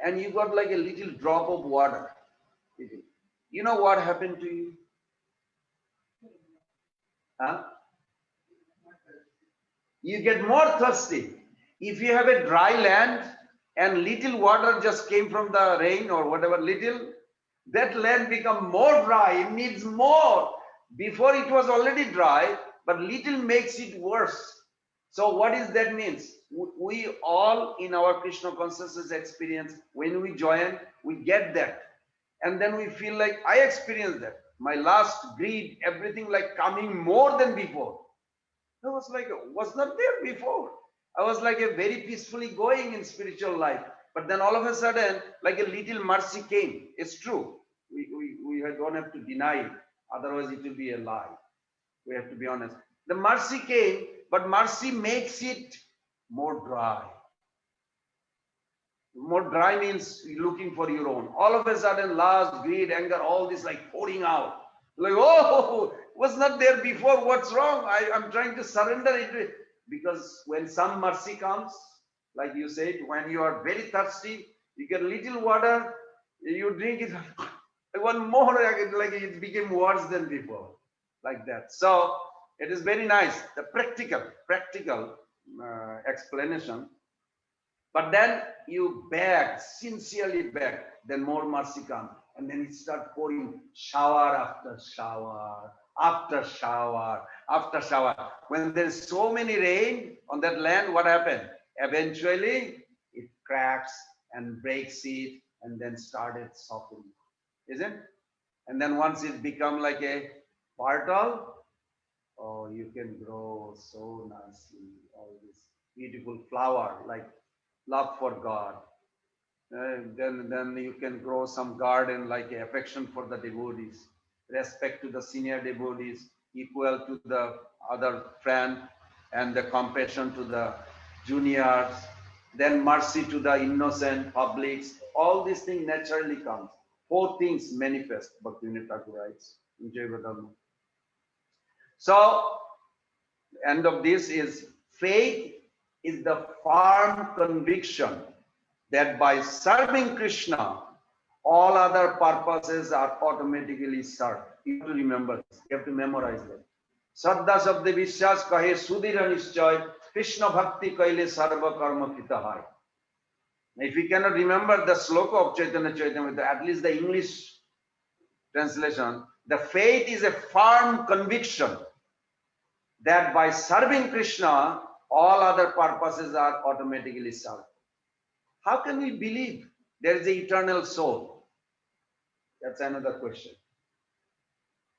and you got like a little drop of water. You know what happened to you? Huh? You get more thirsty. If you have a dry land and little water just came from the rain or whatever little, that land become more dry. It needs more. Before it was already dry, but little makes it worse. So what is that means? We all in our Krishna consciousness experience, when we join, we get that. And then we feel like, I experienced that. My last greed, everything like coming more than before. I was like, was not there before. I was like a very peacefully going in spiritual life. But then all of a sudden, like a little mercy came. It's true. We don't have to deny it. Otherwise, it will be a lie. We have to be honest. The mercy came, but mercy makes it more dry. More dry means looking for your own. All of a sudden, lust, greed, anger, all this like pouring out. Like, oh, was not there before. What's wrong? I'm trying to surrender it. Because when some mercy comes, like you said, when you are very thirsty, you get a little water, you drink it, one more, like it became worse than before. Like that. So it is very nice. The practical explanation. But then you beg, sincerely beg, then more mercy comes. And then it starts pouring shower after shower, after shower, after shower. When there's so many rain on that land, what happened? Eventually, it cracks and breaks it and then started softening. Isn't? And then once it become like a fertile, oh, you can grow so nicely. All this beautiful flower, like love for God. Then you can grow some garden like affection for the devotees, respect to the senior devotees, equal to the other friend, and the compassion to the juniors, then mercy to the innocent publics. All these things naturally comes. 4 things manifest, Bhaktivinoda Thakur writes in Jaiva. So, end of this is faith is the firm conviction that by serving Krishna, all other purposes are automatically served. You have to remember this. You have to memorize that. Saddha Sabde Vishwas Kahe Sudhira Nishchay Krishna Bhakti Kaile Sarva Karma Pita Hai. If you cannot remember the sloka of Chaitanya Charitamrita, at least the English translation, the faith is a firm conviction that by serving Krishna, all other purposes are automatically served. How can we believe there is an eternal soul? That's another question.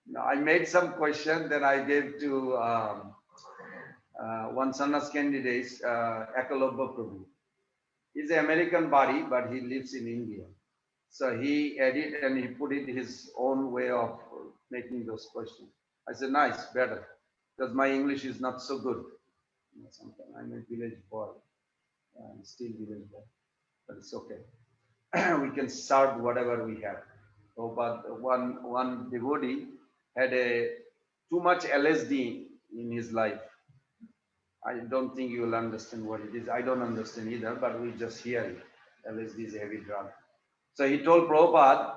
Now, I made some question that I gave to one Sannyas candidate, Ekalobya Prabhu. He's an American body, but he lives in India. So he edited and he put it his own way of making those questions. I said, nice, better, because my English is not so good. I'm a village boy, still village boy, but it's okay. We can serve whatever we have. Oh, but one devotee had too much LSD in his life. I don't think you will understand what it is. I don't understand either, but we just hear it. LSD is a heavy drug. So he told Prabhupada,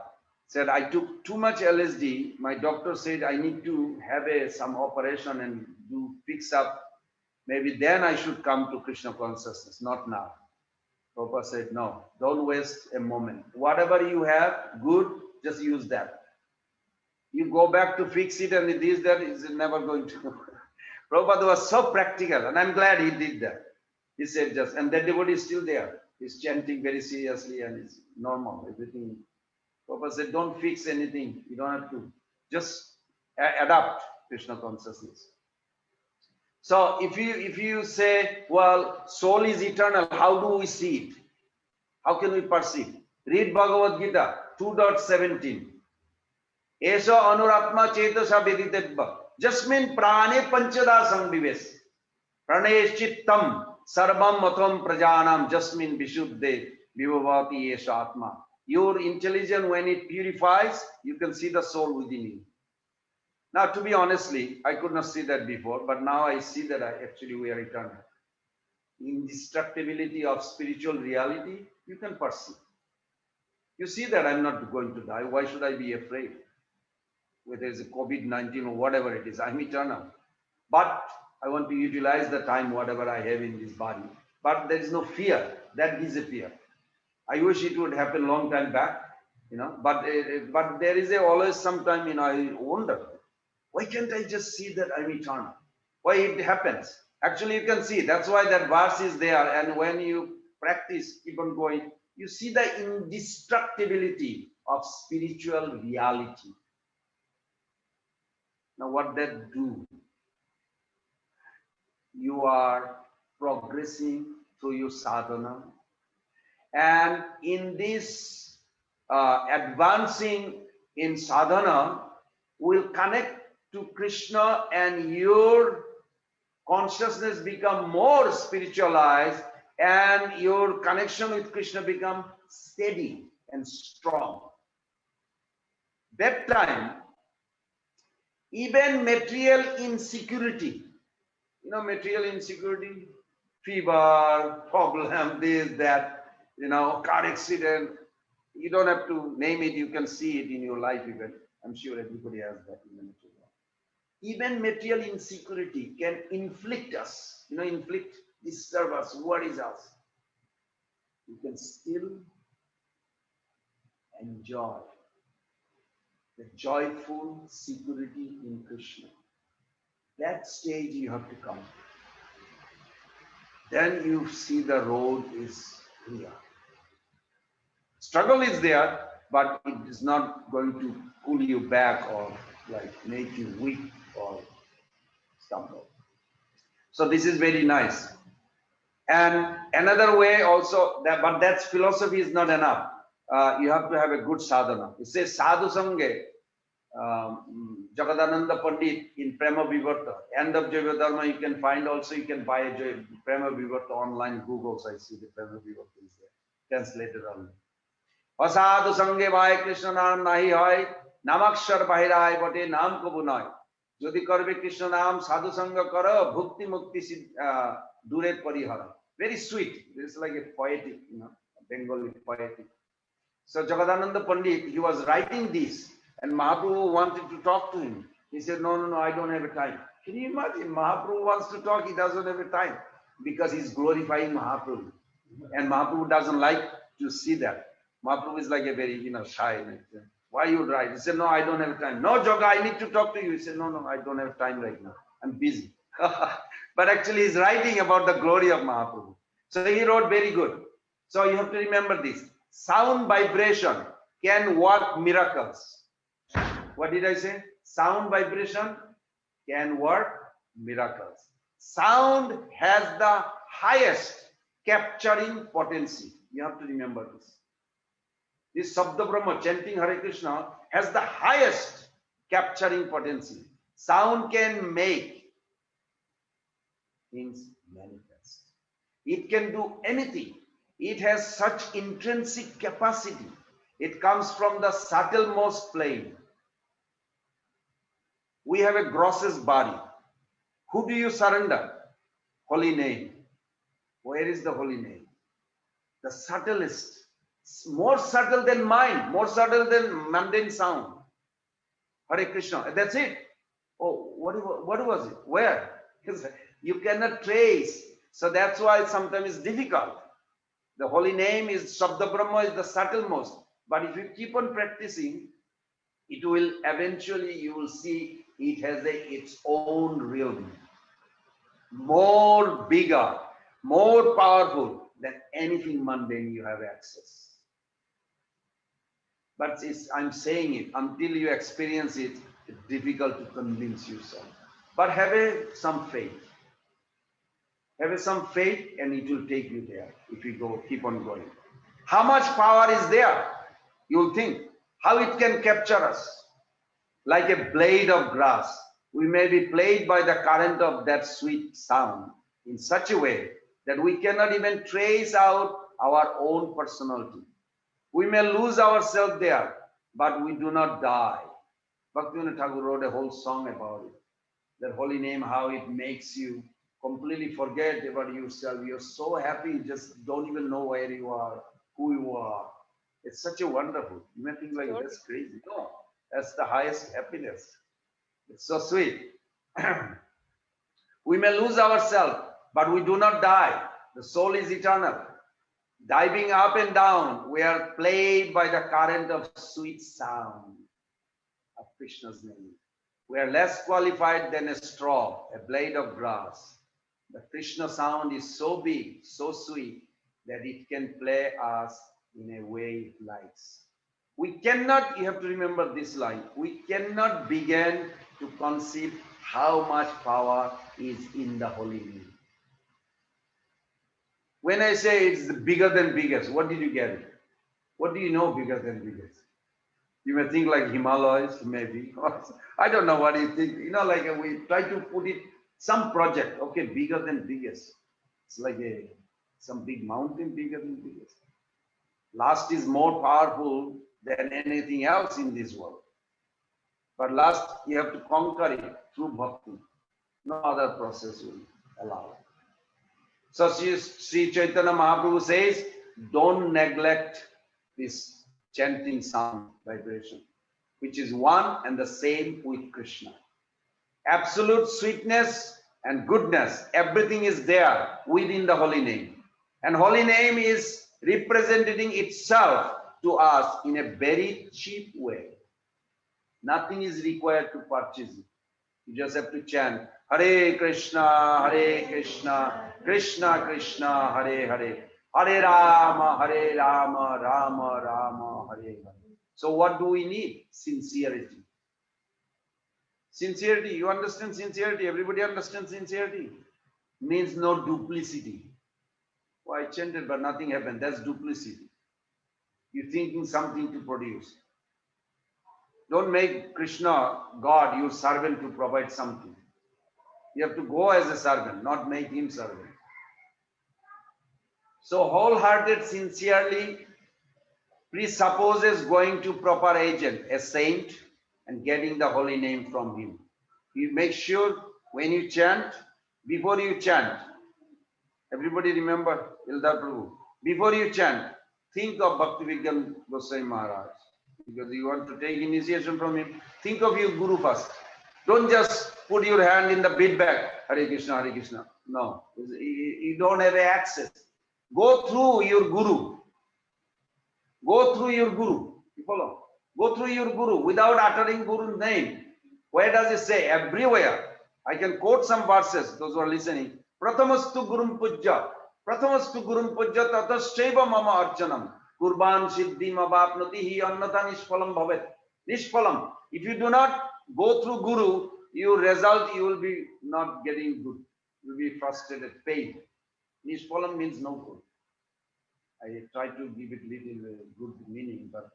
said, I took too much LSD. My doctor said I need to have some operation and do fix up. Maybe then I should come to Krishna consciousness, not now. Prabhupada said, no, don't waste a moment. Whatever you have, good, just use that. You go back to fix it and that is never going to. Prabhupada was so practical, and I'm glad he did that. He said just, and that devotee is still there. He's chanting very seriously and it's normal, everything. Prabhupada said, don't fix anything. You don't have to. Just adapt Krishna consciousness. So if you say, well, soul is eternal, how do we see it? How can we perceive? Read Bhagavad Gita 2.17. Esha anuratma chetasa veditebba. Jasmin prane panchada samvives. Pranesh chittam sarvam matham prajanam jasmin vishuddhe vivavati esha atma. Your intelligence, when it purifies, you can see the soul within you. Now, to be honestly, I could not see that before, but now I see that actually we are eternal. Indestructibility of spiritual reality, you can perceive. You see that I'm not going to die. Why should I be afraid? Whether it's a COVID-19 or whatever it is, I'm eternal. But I want to utilize the time, whatever I have in this body. But there is no fear. That disappears. I wish it would happen long time back, but there is always some time, I wonder, why can't I just see that I'm eternal? Why it happens? Actually, you can see. That's why that verse is there. And when you practice, keep on going, you see the indestructibility of spiritual reality. Now, what that do? You are progressing through your sadhana. And in this advancing in sadhana, will connect to Krishna and your consciousness become more spiritualized and your connection with Krishna become steady and strong. That time, even material insecurity, material insecurity, fever, problem, this, that, car accident, you don't have to name it, you can see it in your life even. I'm sure everybody has that in the material. Even material insecurity can inflict us, disturb us, worries us. You can still enjoy the joyful security in Krishna. That stage you have to come. Then you see the road is clear. Struggle is there, but it is not going to pull you back or make you weak or stumble. So this is very nice. And another way also, but that's philosophy is not enough. You have to have a good sadhana. It says sadhu sange, Jagadananda Pandit in Prema Vivarta, end of Jaiva Dharma, you can find also, you can buy a Prema Vivarta online, Google, so I see the Prema Vivarta is there, translated only. Asadhu sange bhai Krishna naam nahi hoy, namakshar bahirai bate naam ko bunay. Jodi karbe Krishna naam sadhu sangha karo, bhukti mukti dure parihara. Very sweet. It's like a poetic, Bengali poetic. So Jagadananda Pandit, he was writing this, and Mahaprabhu wanted to talk to him. He said, no, I don't have a time. Can you imagine? Mahaprabhu wants to talk, he doesn't have a time. because he's glorifying Mahaprabhu. And Mahaprabhu doesn't like to see that. Mahaprabhu is like a very, shy. Like, why you write? He said, no, I don't have time. No, Joga, I need to talk to you. He said, no, I don't have time right now. I'm busy. But actually, he's writing about the glory of Mahaprabhu. So he wrote very good. So you have to remember this. Sound vibration can work miracles. What did I say? Sound vibration can work miracles. Sound has the highest capturing potency. You have to remember this. This Sabda Brahma, chanting Hare Krishna, has the highest capturing potency. Sound can make things manifest. It can do anything. It has such intrinsic capacity. It comes from the subtlemost plane. We have a grossest body. Who do you surrender? Holy name. Where is the holy name? The subtlest. More subtle than mind. More subtle than mundane sound. Hare Krishna. That's it. Oh, what was it? Where? You cannot trace. So that's why sometimes it's difficult. The holy name is Shabda Brahma is the subtlemost. But if you keep on practicing, it will eventually, you will see it has its own real meaning. More bigger, more powerful than anything mundane you have access. But I'm saying it, until you experience it, it's difficult to convince yourself. But have some faith. Have some faith and it will take you there if you keep on going. How much power is there? You'll think how it can capture us. Like a blade of grass. We may be played by the current of that sweet sound in such a way that we cannot even trace out our own personality. We may lose ourselves there, but we do not die. Bhaktivinoda Thakur wrote a whole song about it. That holy name, how it makes you completely forget about yourself. You're so happy, you just don't even know where you are, who you are. It's such a wonderful. You may think like, that's crazy. No, that's the highest happiness. It's so sweet. We may lose ourselves, but we do not die. The soul is eternal. Diving up and down, we are played by the current of sweet sound of Krishna's name. We are less qualified than a straw, a blade of grass. The Krishna sound is so big, so sweet, that it can play us in a way it likes. We cannot, you have to remember this line, we cannot begin to conceive how much power is in the holy name. When I say it's bigger than biggest, what did you get it? What do you know bigger than biggest? You may think like Himalayas, maybe. I don't know what you think. Like we try to put it, some project, okay, bigger than biggest. It's like some big mountain bigger than biggest. Last is more powerful than anything else in this world. But last, you have to conquer it through bhakti. No other process will allow it. So Sri Chaitanya Mahaprabhu says, don't neglect this chanting sound vibration, which is one and the same with Krishna. Absolute sweetness and goodness, everything is there within the holy name. And holy name is representing itself to us in a very cheap way. Nothing is required to purchase it. You just have to chant Hare Krishna, Krishna Krishna, Hare Hare, Hare Rama, Rama Rama, Hare Hare. So what do we need? Sincerity. Sincerity, you understand sincerity? Everybody understands sincerity? Means no duplicity. Well, I chanted but nothing happened. That's duplicity. You're thinking something to produce. Don't make Krishna, God, your servant to provide something. You have to go as a servant, not make him servant. So wholehearted, sincerely presupposes going to proper agent, a saint, and getting the holy name from him. You make sure when you chant, before you chant, everybody remember Ildar Prabhu, before you chant, think of Bhaktivinoda Goswami Maharaj. Because you want to take initiation from him, think of your Guru first. Don't just put your hand in the bead bag. Hare Krishna, Hare Krishna. No, you don't have access. Go through your guru. Go through your guru. You follow? Go through your guru without uttering guru's name. Where does it say? Everywhere. I can quote some verses, those who are listening. Pratamastu gurum pujya. Pratamastu gurum pujya tataschaiva mama archanam. Kurban siddhim avapnati hi annata nishphalam bhavet. Nishphalam. If you do not go through guru, your result, you will be not getting good. You will be frustrated, paid. Nishphalam means no good. I try to give it little good meaning, but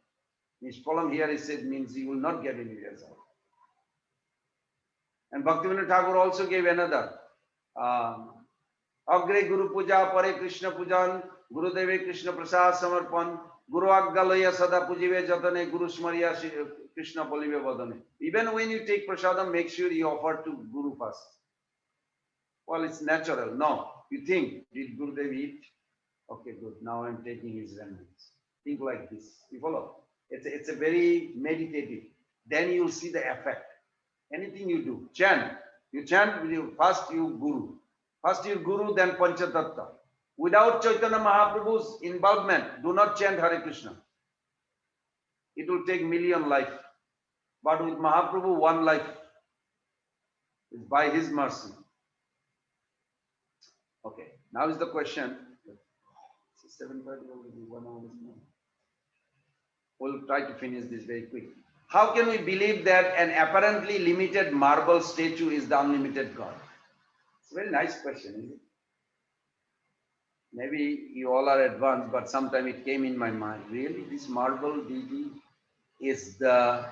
Nishphalam here is said means you will not get any result. And Bhaktivinoda Thakur also gave another. Agre Guru Puja, Pare Krishna Pujan, Guru Deve Krishna Prasad Samarpan, Guru Aggalaya Sada Pujive Jatane, Guru Smarya Krishna Bolive Vadane. Even when you take prasadam, make sure you offer to Guru first. Well, it's natural. No, you think, did Gurudev eat? Okay, good. Now I'm taking his remnants. Think like this. You follow? It's a very meditative. Then you'll see the effect. Anything you do, chant. You chant, first you Guru. First you Guru, then Panchatattva. Without Chaitanya Mahaprabhu's involvement, do not chant Hare Krishna. It will take million life. But with Mahaprabhu, one life. It's by his mercy. Okay, now is the question. It's 7:30 already, 1 hour is more. We'll try to finish this very quick. How can we believe that an apparently limited marble statue is the unlimited God? It's a very nice question, isn't it? Maybe you all are advanced, but sometime it came in my mind. Really, this marble deity is the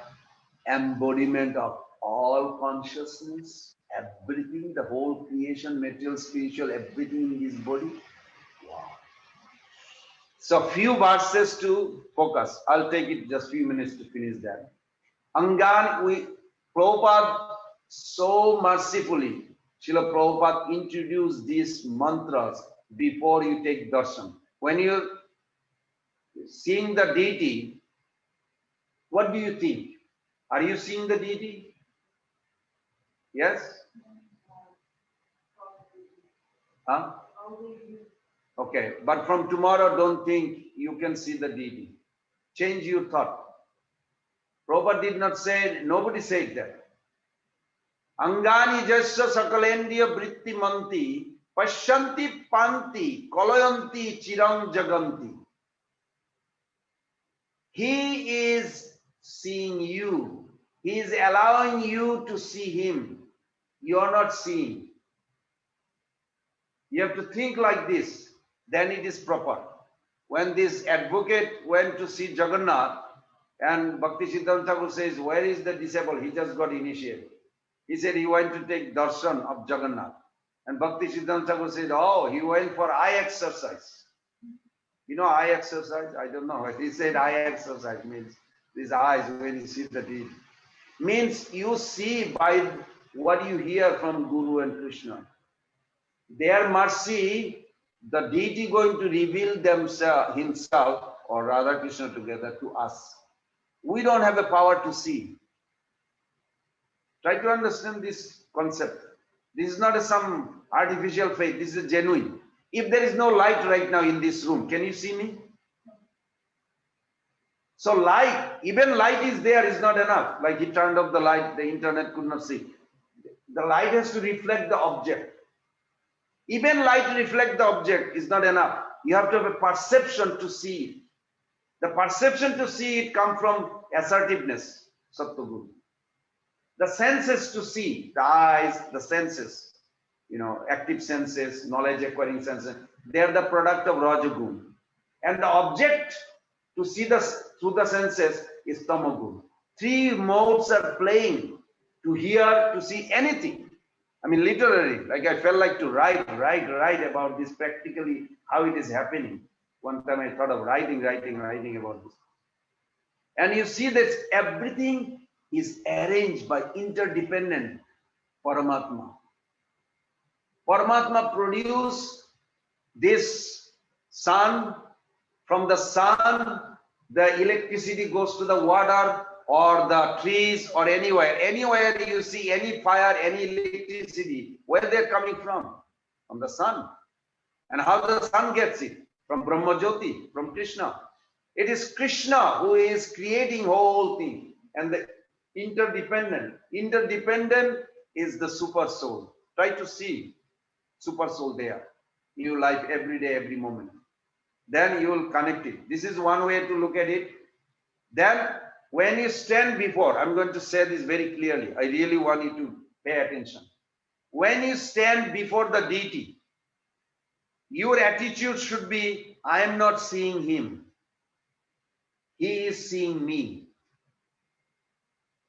embodiment of all consciousness, everything, the whole creation, material, spiritual, everything in his body. Wow. So few verses to focus. I'll take it just few minutes to finish that. Prabhupada so mercifully, Srila Prabhupada introduced these mantras before you take darshan. When you're seeing the deity, what do you think? Are you seeing the deity? Yes? Huh? Okay, but from tomorrow, don't think you can see the deity. Change your thought. Prabhupada did not say, nobody said that. Angani jasya sakalendiya vritti manti pashyanti panti kalayanti chirang jaganti. He is seeing you. He is allowing you to see him. You are not seeing. You have to think like this. Then it is proper. When this advocate went to see Jagannath, and Bhakti Siddhanta Thakur says, where is the disabled? He just got initiated. He said he went to take darshan of Jagannath. And Bhakti Siddhanta Thakur said, oh, he went for eye exercise. You know eye exercise? I don't know. He said eye exercise means these eyes when you see the deity. Means you see by what you hear from Guru and Krishna. Their mercy, the deity going to reveal himself or Radha Krishna together to us. We don't have the power to see. Try to understand this concept. This is not some artificial faith. This is genuine. If there is no light right now in this room, can you see me? So light, even light is there is not enough. Like he turned off the light, the internet could not see. The light has to reflect the object. Even light reflect the object is not enough. You have to have a perception to see it. The perception to see it comes from assertiveness, Sattva-guru. The senses to see, the eyes, the senses, active senses, knowledge acquiring senses, they are the product of Rajagun. And the object to see through the senses is Tamagun. Three modes are playing to hear, to see anything. I mean, literally, like I felt like to write about this practically, how it is happening. One time I thought of writing about this. And you see that everything is arranged by interdependent Paramatma. Paramatma produced this sun. From the sun, the electricity goes to the water. or the trees or anywhere you see any fire, any electricity, where they're coming from? From the sun. And how the sun gets it? From Brahma Jyoti, from Krishna. It is Krishna who is creating whole thing. And the interdependent is the super soul. Try to see super soul there in your life every day, every moment. Then you will connect it. This is one way to look at it. Then when you stand before, I'm going to say this very clearly. I really want you to pay attention. When you stand before the deity, your attitude should be, I am not seeing him. He is seeing me.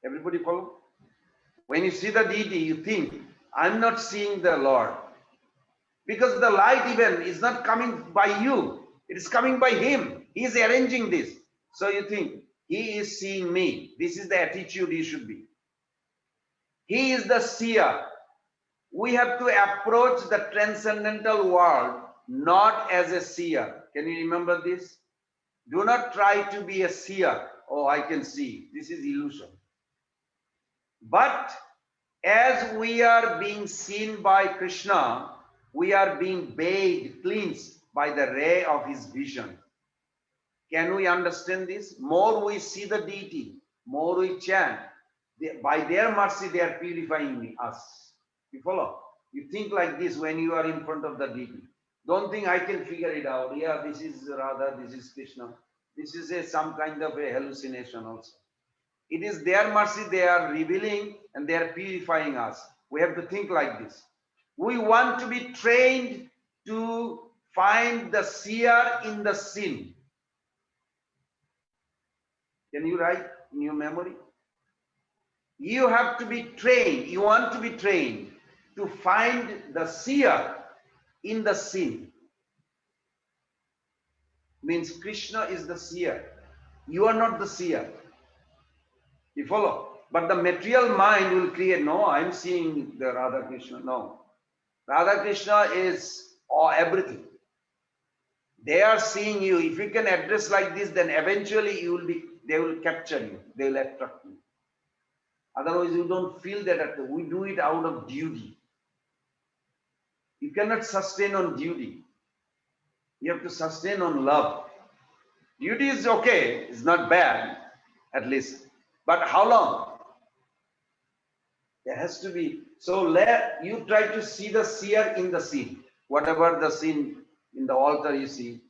Everybody follow? When you see the deity, you think, I'm not seeing the Lord. Because the light even is not coming by you. It is coming by him. He is arranging this. So you think, he is seeing me. This is the attitude he should be. He is the seer. We have to approach the transcendental world not as a seer. Can you remember this? Do not try to be a seer. Oh, I can see. This is illusion. But as we are being seen by Krishna, we are being bathed, cleansed by the ray of his vision. Can we understand this? More we see the deity, more we chant. By their mercy, they are purifying us. You follow? You think like this when you are in front of the deity. Don't think I can figure it out. Yeah, this is Radha, this is Krishna. This is some kind of a hallucination also. It is their mercy they are revealing and they are purifying us. We have to think like this. We want to be trained to find the seer in the sin. Can you write in your memory? You have to be trained. You want to be trained to find the seer in the sin. Means Krishna is the seer. You are not the seer. You follow? But the material mind will create, no, I'm seeing the Radha Krishna. No. Radha Krishna is everything. They are seeing you. If you can address like this, then eventually they will capture you. They will attract you. Otherwise, you don't feel that. We do it out of duty. You cannot sustain on duty. You have to sustain on love. Duty is okay. It's not bad, at least. But how long? There has to be. So you try to see the seer in the scene. Whatever the scene in the altar you see,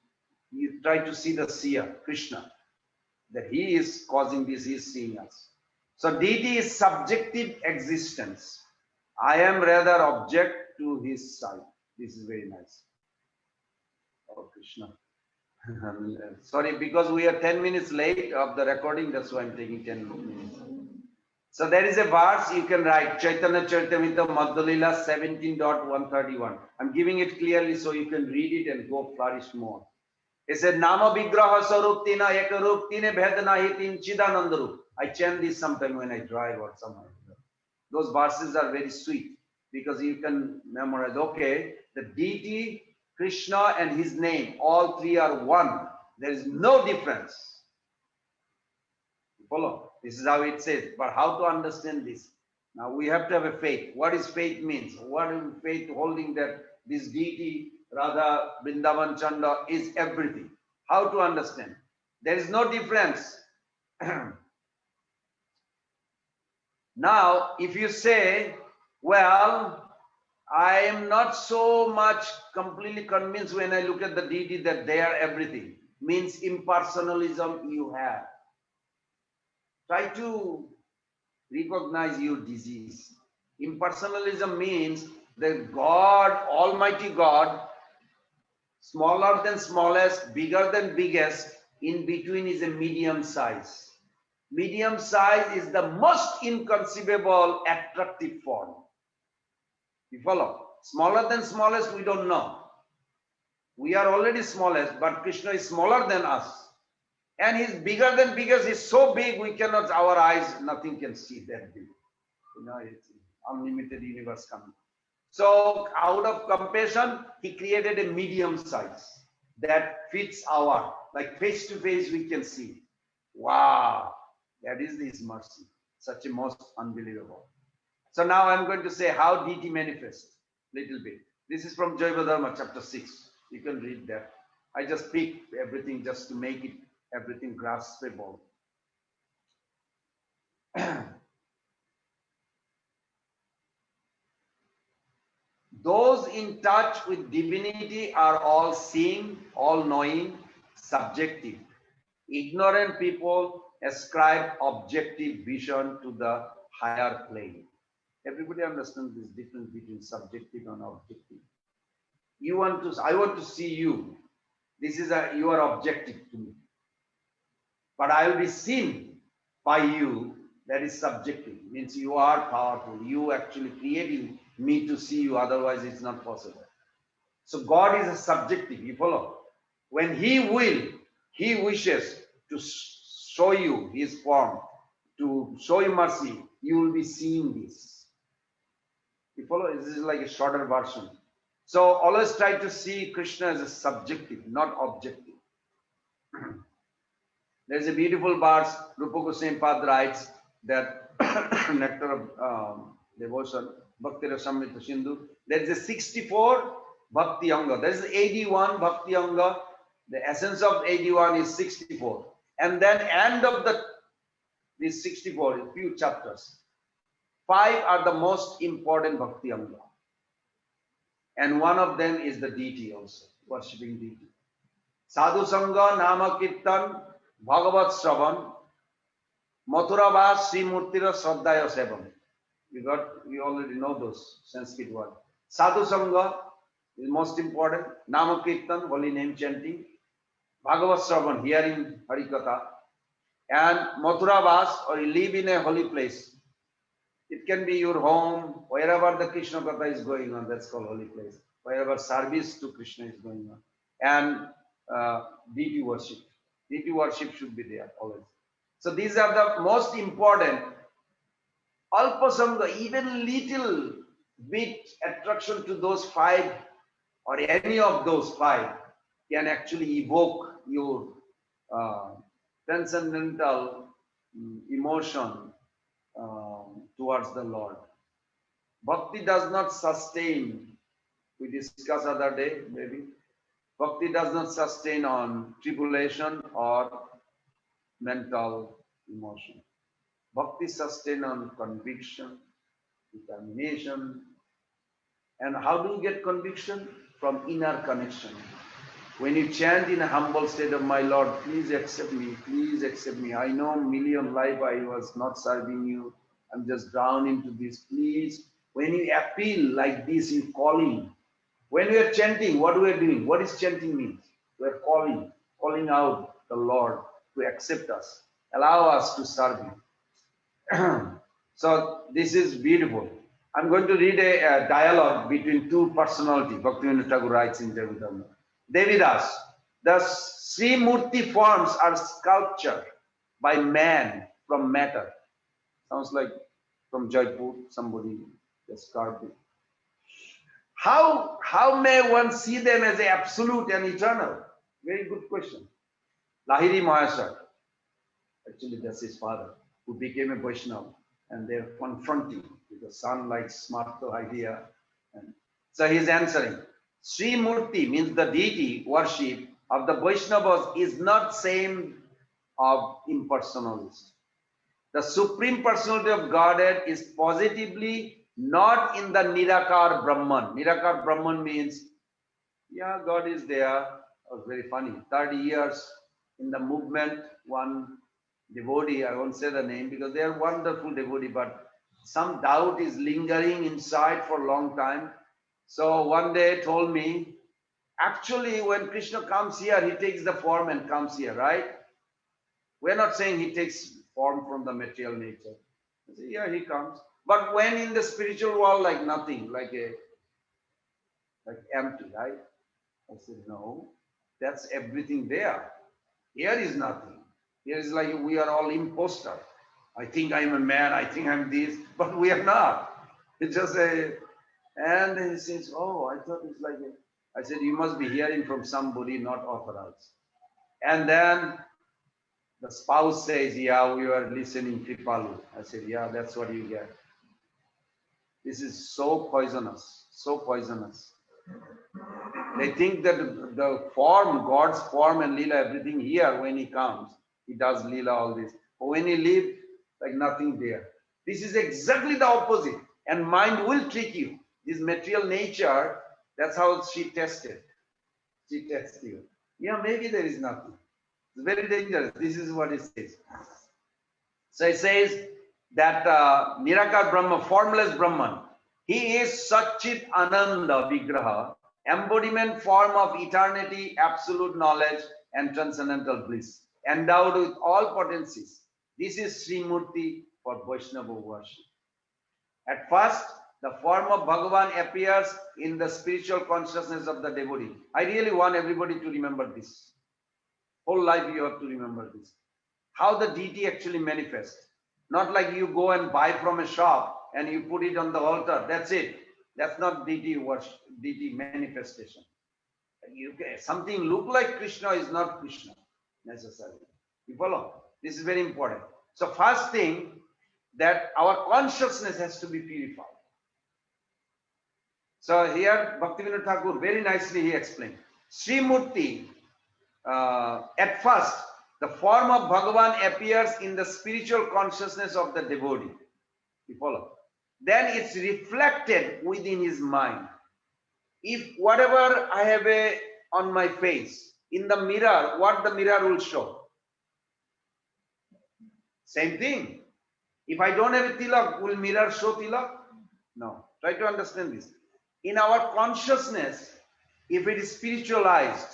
you try to see the seer, Krishna. That he is causing this, he is seeing us. So deity is subjective existence. I am rather object to his sight. This is very nice. Oh, Krishna. Sorry, because we are 10 minutes late of the recording, that's why I'm taking 10 minutes. So there is a verse you can write, Chaitanya Charitamrita Madhya-lila 17.131. I'm giving it clearly so you can read it and go flourish more. It said, Nama Vigraha Sarup Tina Ekarup Tine Bhedana Hitin Chidanandarup. I chant this sometime when I drive or somewhere. Those verses are very sweet because you can memorize, okay, the deity, Krishna and his name, all three are one. There is no difference. You follow? This is how it says. But how to understand this? Now we have to have a faith. What is faith means? What is faith holding that this deity, Radha, Vrindavan Chanda is everything? How to understand? There is no difference. Now, if you say, well, I am not so much completely convinced when I look at the deity that they are everything, means impersonalism you have. Try to recognize your disease. Impersonalism means that God, Almighty God, smaller than smallest, bigger than biggest, in between is a medium size. Medium size is the most inconceivable attractive form. You follow? Smaller than smallest, we don't know. We are already smallest, but Krishna is smaller than us. And he's bigger than biggest. He's so big, we cannot, our eyes, nothing can see that big. You know, it's unlimited universe coming. So out of compassion, he created a medium size that fits our, like face to face we can see. Wow. That is His mercy. Such a most unbelievable. So now I'm going to say how deity manifests little bit. This is from Jaiva Dharma chapter 6. You can read that. I just pick everything just to make it everything graspable. Those in touch with divinity are all seeing, all knowing, subjective. Ignorant people ascribe objective vision to the higher plane. Everybody understands this difference between subjective and objective. I want to see you. You are objective to me. But I will be seen by you. That is subjective. Means you are powerful. You actually creating me to see you. Otherwise, it's not possible. So God is a subjective. You follow? When He wishes to show you His form, to show you mercy, you will be seeing this. You follow? This is like a shorter version. So always try to see Krishna as a subjective, not objective. There's a beautiful verse, Rupa Goswami Pad writes that nectar of devotion, Bhakti Rasamrita Sindhu. There's a 64 Bhakti Anga. There's 81 Bhakti Anga. The essence of 81 is 64. And then end of these 64, a few chapters. 5 are the most important Bhakti Anga. And one of them is the deity also, worshipping deity. Sadhu Sangha, Nama Kirtan, Bhagavat Shravan, Mathura Vas, Sri Murtira Shraddhaya Sevam. We already know those Sanskrit words. Sadhu Sangha is most important. Nama Kirtan, holy name chanting. Bhagavat Shravan, hearing Harikatha. And Mathura Vas, or you live in a holy place. It can be your home, wherever the Krishna Katha is going on, that's called holy place. Wherever service to Krishna is going on. And deity worship. Deity worship should be there always. So these are the most important. Alpasanga, even little bit attraction to those 5 or any of those 5 can actually evoke your transcendental emotion towards the Lord. Bhakti does not sustain, we discussed other day maybe, Bhakti does not sustain on tribulation or mental emotion. Bhakti sustains on conviction, determination. And how do you get conviction? From inner connection. When you chant in a humble state of, my Lord, please accept me, please accept me. I know million life I was not serving you. I'm just drowned into this, please. When you appeal like this, you calling. When we are chanting, what we are doing? What is chanting means? We are calling out the Lord to accept us, allow us to serve Him. So this is beautiful. I'm going to read a dialogue between 2 personalities. Bhaktivinoda Thakur writes in Devidhamma. Devidas, the Sri Murti forms are sculptured by man from matter. Sounds like from Jaipur, somebody just carved it. How may one see them as absolute and eternal? Very good question. Lahiri Mahasaya, actually that's his father, who became a Vaishnava, and they're confronting with the son like smarto idea. And so he's answering. Sri Murti means the deity worship of the Vaishnavas is not same of impersonalists. The Supreme Personality of Godhead is positively not in the Nirakar Brahman. Nirakar Brahman means, yeah, God is there. It was very funny. 30 years in the movement, one devotee, I won't say the name because they are wonderful devotee, but some doubt is lingering inside for a long time. So one day told me, actually when Krishna comes here, he takes the form and comes here, right? We're not saying he takes form from the material nature. I say, yeah, he comes. But when in the spiritual world, like nothing, like empty, right? I said, no, that's everything there. Here is nothing. Here is like we are all imposter. I think I'm a man, I think I'm this, but we are not. It's just and he says, oh, I thought it's like I said, you must be hearing from somebody not authorized. And then The spouse says, yeah, we are listening Kripalu. I said, yeah, that's what you get. This is so poisonous, so poisonous. They think that the form, God's form and Leela, everything here, when he comes, he does Leela, all this. But when he leaves, like nothing there. This is exactly the opposite. And mind will trick you. This material nature, that's how she tested. She tests you. Yeah, maybe there is nothing. It's very dangerous. This is what it says. So it says that Nirakar Brahma, formless Brahman, he is Satchit Ananda Vigraha, embodiment form of eternity, absolute knowledge, and transcendental bliss, endowed with all potencies. This is Sri Murti for Vaishnava worship. At first, the form of Bhagavan appears in the spiritual consciousness of the devotee. I really want everybody to remember this. Whole life you have to remember this. How the deity actually manifests. Not like you go and buy from a shop and you put it on the altar. That's it. That's not deity worship, deity manifestation. Something look like Krishna is not Krishna necessarily. You follow? This is very important. So first thing, that our consciousness has to be purified. So here Bhaktivinoda Thakur very nicely he explained. Sri Murti, at first, the form of Bhagavan appears in the spiritual consciousness of the devotee. You follow? Then it's reflected within his mind. If whatever I have on my face, in the mirror, what the mirror will show? Same thing. If I don't have a tilak, will mirror show tilak? No. Try to understand this. In our consciousness, if it is spiritualized,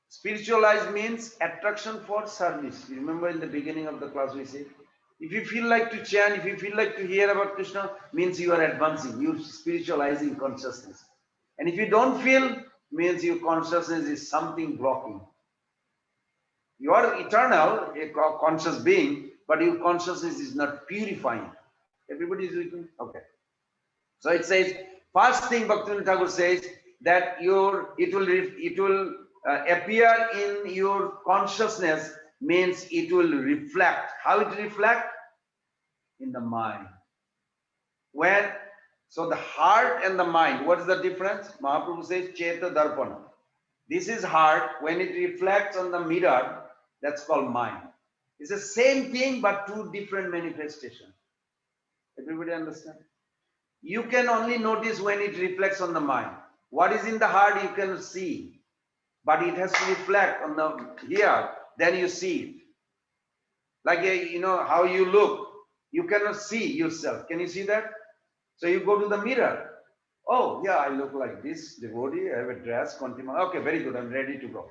spiritualized means attraction for service. You remember in the beginning of the class we said, if you feel like to chant, if you feel like to hear about Krishna, means you are advancing, you're spiritualizing consciousness. And if you don't feel, means your consciousness is something blocking. You are eternal, a conscious being, but your consciousness is not purifying. Everybody is with me? Okay. So it says, first thing Bhaktivinoda Thakur says, that it will appear in your consciousness, means it will reflect. How it reflect? In the mind. So the heart and the mind, what is the difference? Mahaprabhu says, Cheta Darpana. This is heart. When it reflects on the mirror, that's called mind. It's the same thing, but two different manifestations. Everybody understand? You can only notice when it reflects on the mind. What is in the heart, you can see. But it has to reflect on the here, then you see it. Like, you know, how you look. You cannot see yourself. Can you see that? So you go to the mirror. Oh, yeah, I look like this devotee. I have a dress, continue. Okay, very good. I'm ready to go.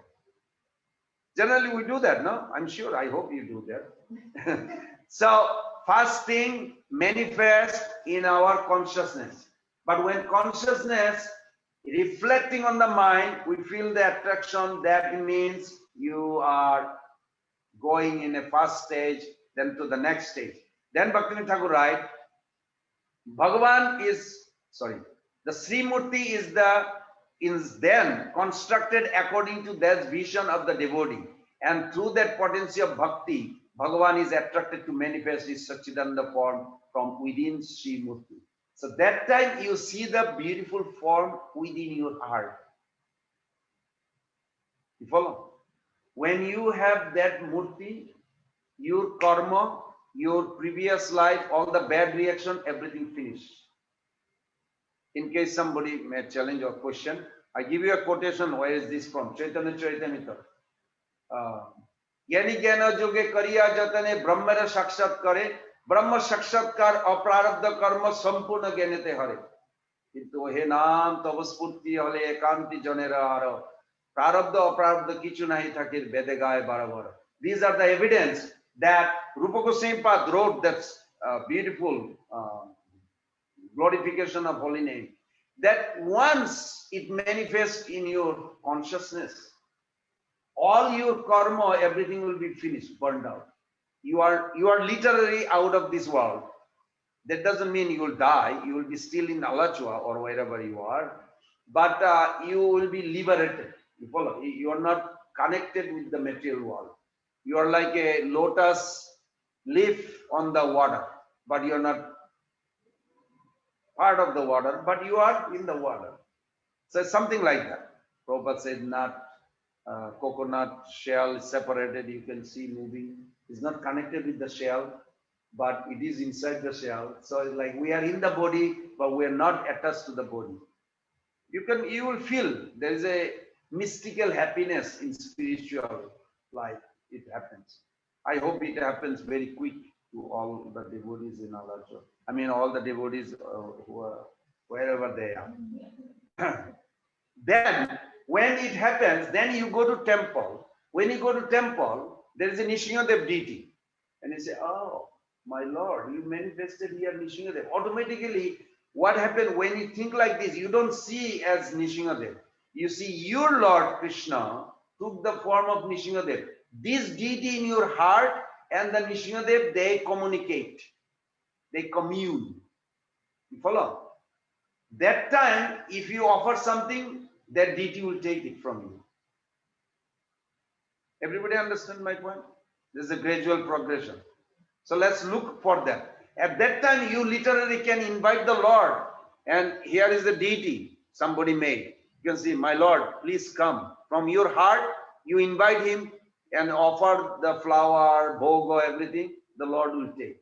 Generally, we do that, no? I'm sure. I hope you do that. So, first thing manifests in our consciousness. But when consciousness reflecting on the mind, we feel the attraction. That means you are going in a first stage, then to the next stage. Then Bhaktivinoda Thakur writes, Bhagavan is, the Sri Murti is then constructed according to that vision of the devotee. And through that potency of bhakti, Bhagavan is attracted to manifest his Satchidananda form from within Sri Murti. So that time you see the beautiful form within your heart. You follow? When you have that Murti, your karma, your previous life, all the bad reaction, everything finished. In case somebody may challenge or question, I give you a quotation. Where is this from? Chaitanya Charitamrita. Jnani jnana yoge kariya jatane brahmara sakshat kare, brahma sakshatkar aprarabdha karma sampurna jnanete hare. Kintu he naam tava spurti hole ekanti janera hara. Prarabdha aprarabdha kichu nahi thakir bede gaye barabar. These are the evidence that Rupa Goswami Pad wrote that beautiful glorification of holy name. That once it manifests in your consciousness, all your karma, everything will be finished, burned out. You are literally out of this world. That doesn't mean you will die. You will be still in Alachua or wherever you are, but you will be liberated. You follow? You are not connected with the material world. You are like a lotus leaf on the water, but you are not part of the water, but you are in the water. So something like that. Prabhupada said not coconut shell is separated, you can see moving. It's not connected with the shell, but it is inside the shell. So it's like we are in the body, but we are not attached to the body. You will feel there is a mystical happiness in spiritual life. It happens. I hope it happens very quick to all the devotees in our church. I mean, all the devotees who are wherever they are. Then, when it happens, then you go to temple. When you go to temple, there is a Nishingadev deity, and you say, "Oh, my Lord, you manifested here Nishingadev." Automatically, what happened when you think like this? You don't see as Nishingadev. You see your Lord Krishna took the form of Nishingadev. This deity in your heart and the Nishingadev, they communicate, they commune. You follow? That time, if you offer something, that deity will take it from you. Everybody understand my point? This is a gradual progression. So let's look for that. At that time, you literally can invite the Lord, and here is the deity somebody made. You can see, my Lord, please come. From your heart, you invite him and offer the flower, bhoga, everything, the Lord will take.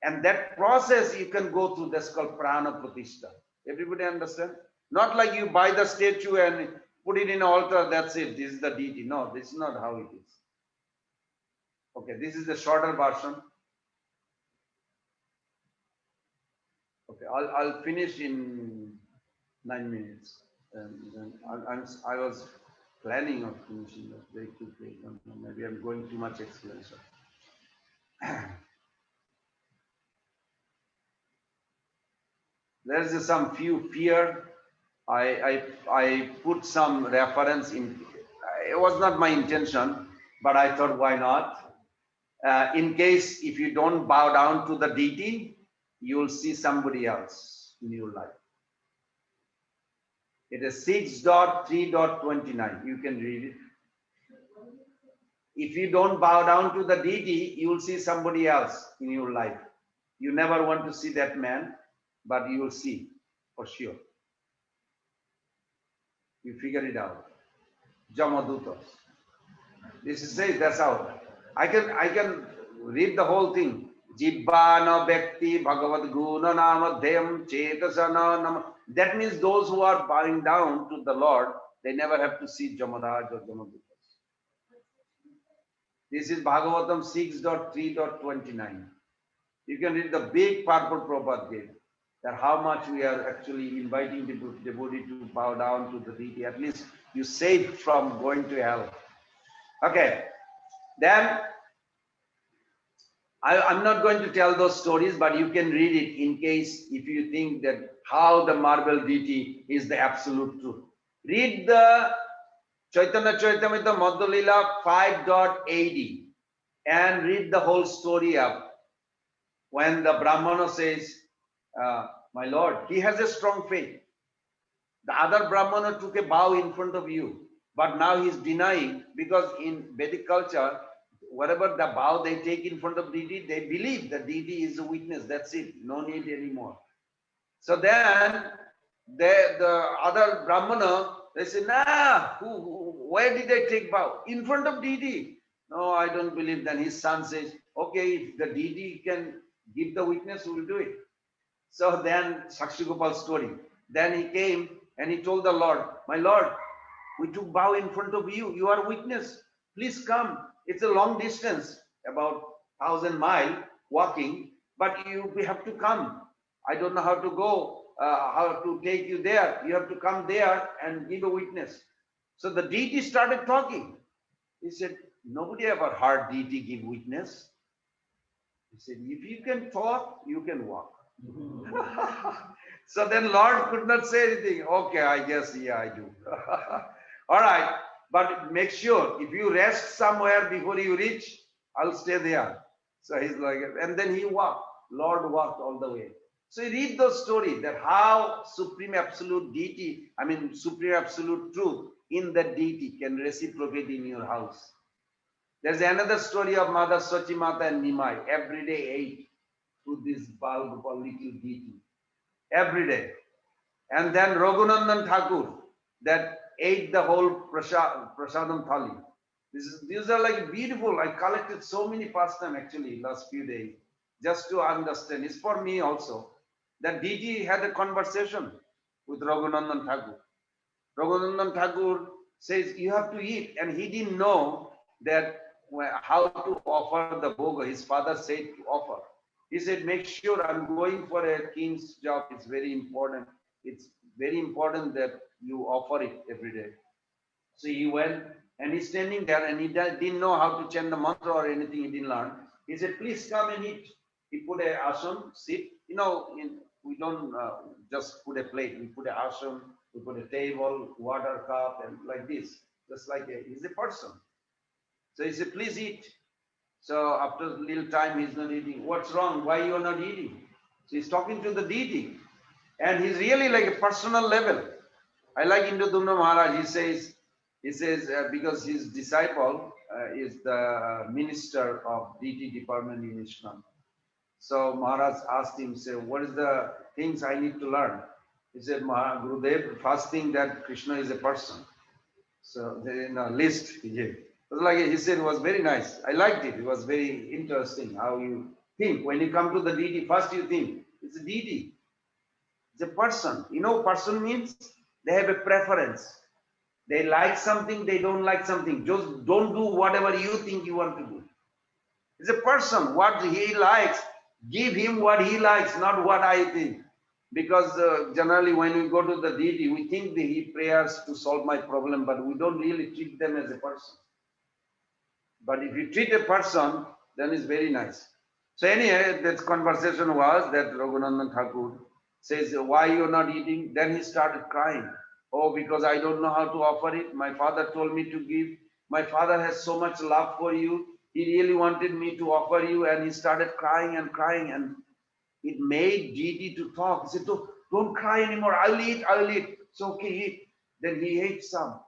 And that process you can go through, that's called prana pratishtha. Everybody understand? Not like you buy the statue and put it in an altar, that's it, this is the deity. No, this is not how it is. Okay, this is the shorter version. Okay, I'll finish in 9 minutes. And I was planning on finishing that very quickly. Maybe I'm going too much explanation. There's some few fear. I put some reference in. It was not my intention, but I thought, why not? In case if you don't bow down to the deity, you will see somebody else in your life. It is 6.3.29. You can read it. If you don't bow down to the deity, you will see somebody else in your life. You never want to see that man, but you will see for sure. You figure it out. Jamadutas. This is it, that's how. I can read the whole thing. Jibbana Bhakti Bhagavad Guna Namadhyam Chetasana Nama. That means those who are bowing down to the Lord, they never have to see Jamaraj or Jamadutas. This is Bhagavatam 6.3.29. You can read the big purport Prabhupada gave. That how much we are actually inviting the devotee to bow down to the deity. At least you save from going to hell. Okay. Then I'm not going to tell those stories, but you can read it in case if you think that how the marble deity is the absolute truth. Read the Chaitanya Charitamrita Madhya-lila 5.80 and read the whole story up. When the Brahmana says, my Lord, he has a strong faith. The other Brahmana took a bow in front of you, but now he's denying because in Vedic culture, whatever the bow they take in front of deity, they believe the deity is a witness. That's it. No need anymore. So then the other Brahmana, they say, nah, where did they take bow? In front of deity. No, I don't believe. Then his son says, okay, if the deity can give the witness, we will do it. So then Sakshi Gopal's story. Then he came and he told the Lord, my Lord, we took bow in front of you. You are a witness. Please come. It's a long distance, about 1,000 miles walking, but we have to come. I don't know how to go, how to take you there. You have to come there and give a witness. So the deity started talking. He said, nobody ever heard deity give witness. He said, if you can talk, you can walk. So then Lord could not say anything. Okay, I guess, yeah, I do. All right, but make sure if you rest somewhere before you reach, I'll stay there. So he's like, and then he walked. Lord walked all the way. So you read those stories that how Supreme Absolute Deity, Supreme Absolute Truth in that deity can reciprocate in your house. There's another story of Mother Sochimata and Nimai. Every day ate through this bulb of a little deity. Every day. And then Raghunandan Thakur that ate the whole prasadam thali. These are like beautiful. I collected so many pastime actually last few days just to understand. It's for me also. That deity had a conversation with Raghunandan Thakur. Govinda Thakur says, you have to eat. And he didn't know that how to offer the bhoga. His father said to offer. He said, make sure I'm going for a king's job. It's very important. It's very important that you offer it every day. So he went and he's standing there and he didn't know how to chant the mantra or anything. He didn't learn. He said, please come and eat. He put a asam, sit. You know, we don't just put a plate. We put a asam, we put a table, water cup, and like this. Just like he's a person. So he said, please eat. So after a little time, he's not eating. What's wrong? Why you are not eating? So he's talking to the deity. And he's really like a personal level. I like Indradumna Maharaj. He says because his disciple is the minister of deity department in ISKCON. So Maharaj asked him, say, what is the things I need to learn? He said, Gurudev, first thing that Krishna is a person. So in a list he gave. It was like he said, it was very nice. I liked it. It was very interesting how you think. When you come to the deity, first you think, it's a deity. It's a person. You know, person means they have a preference. They like something, they don't like something. Just don't do whatever you think you want to do. It's a person. What he likes, give him what he likes, not what I think. Because generally when we go to the deity, we think he prayers to solve my problem, but we don't really treat them as a person. But if you treat a person, then it's very nice. So anyway, that conversation was that Raghunandan Thakur says, why you're not eating? Then he started crying. Oh, because I don't know how to offer it. My father told me to give. My father has so much love for you. He really wanted me to offer you. And he started crying and crying. And it made deity to talk. He said, don't cry anymore. I'll eat. So okay, eat. Then he ate some.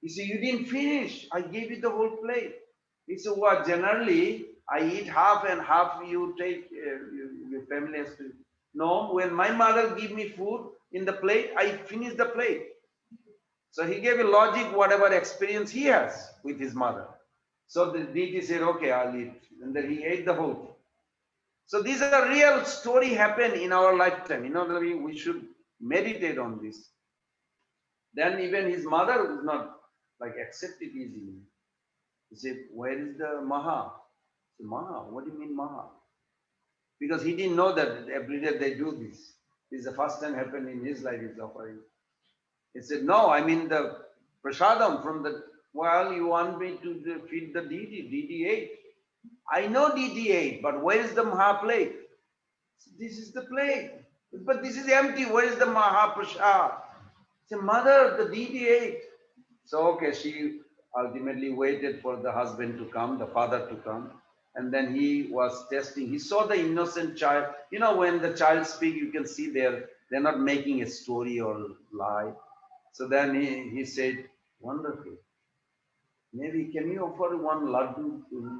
He said, you didn't finish. I gave you the whole plate. He said, well, generally, I eat half and half you take, your family has to. No, when my mother give me food in the plate, I finish the plate. So he gave a logic, whatever experience he has with his mother. So the deity said, okay, I'll eat. And then he ate the whole thing. So these are real story happen in our lifetime. You know, we should meditate on this. Then even his mother would not like accept it easily. He said, where is the Maha? Said, Maha, what do you mean Maha? Because he didn't know that every day they do this. This is the first time happened in his life, he's offering. He said, no, I mean the prasadam from the, well, you want me to feed the deity, deity ate. I know deity ate, but where is the Maha plate? Said, this is the plate, but this is empty, where is the Maha prasad? He said, mother, the deity ate. So, okay, she ultimately waited for the husband to come, the father to come. And then he was testing. He saw the innocent child. You know, when the child speaks, you can see they're not making a story or lie. So then he said, wonderful. Maybe can you offer one laddu to me?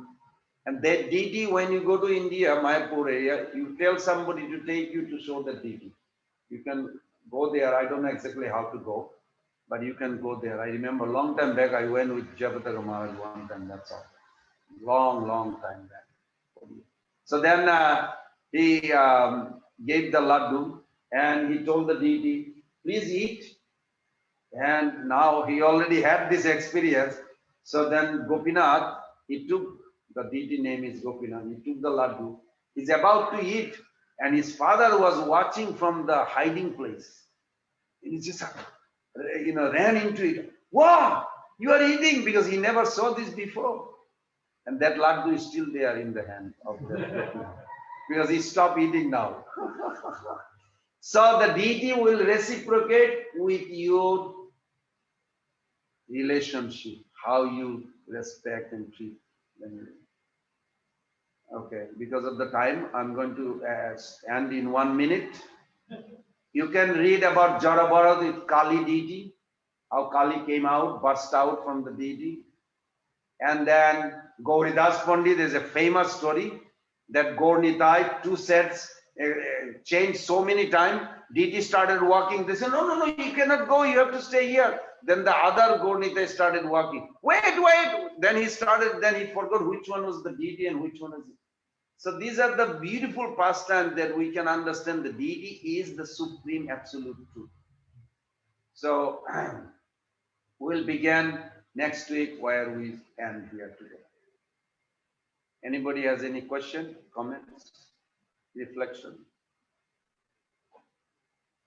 And that deity, when you go to India, Mayapur area, you tell somebody to take you to show the deity. You can go there. I don't know exactly how to go, but you can go there. I remember a long time back, I went with Jayapataka Maharaj one time, that's all. Long time back. So then he gave the laddu and he told the deity, please eat. And now he already had this experience. So then Gopinath, he took, the deity name is Gopinath, he took the laddu. He's about to eat and his father was watching from the hiding place. He just, ran into it. Wow, you are eating, because he never saw this before. And that laddu is still there in the hand of the Gopinath, because he stopped eating now. So the deity will reciprocate with your relationship, how you respect and treat them. Okay, because of the time, I'm going to end in 1 minute. You can read about Jarabarad with Kali deity, how Kali came out, burst out from the deity. And then Gauridas Pandit, there's a famous story that Gaur Nitai, two sets changed so many times. Deity started walking. They said, no, you cannot go. You have to stay here. Then the other Gaur Nitai started walking. Wait. Then he forgot which one was the deity and which one is it. So these are the beautiful pastimes that we can understand the deity is the supreme absolute truth. So we'll begin next week where we end here today. Anybody has any question, comments, reflection?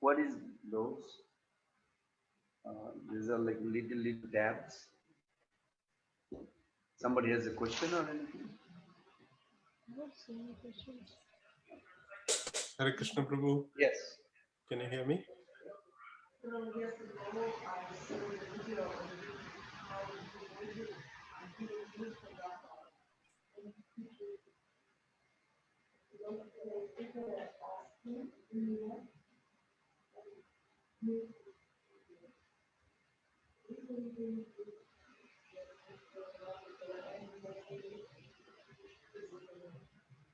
What is those? These are like little tabs. Somebody has a question or anything? I don't see any questions. Hare Krishna Prabhu. Yes. Can you hear me?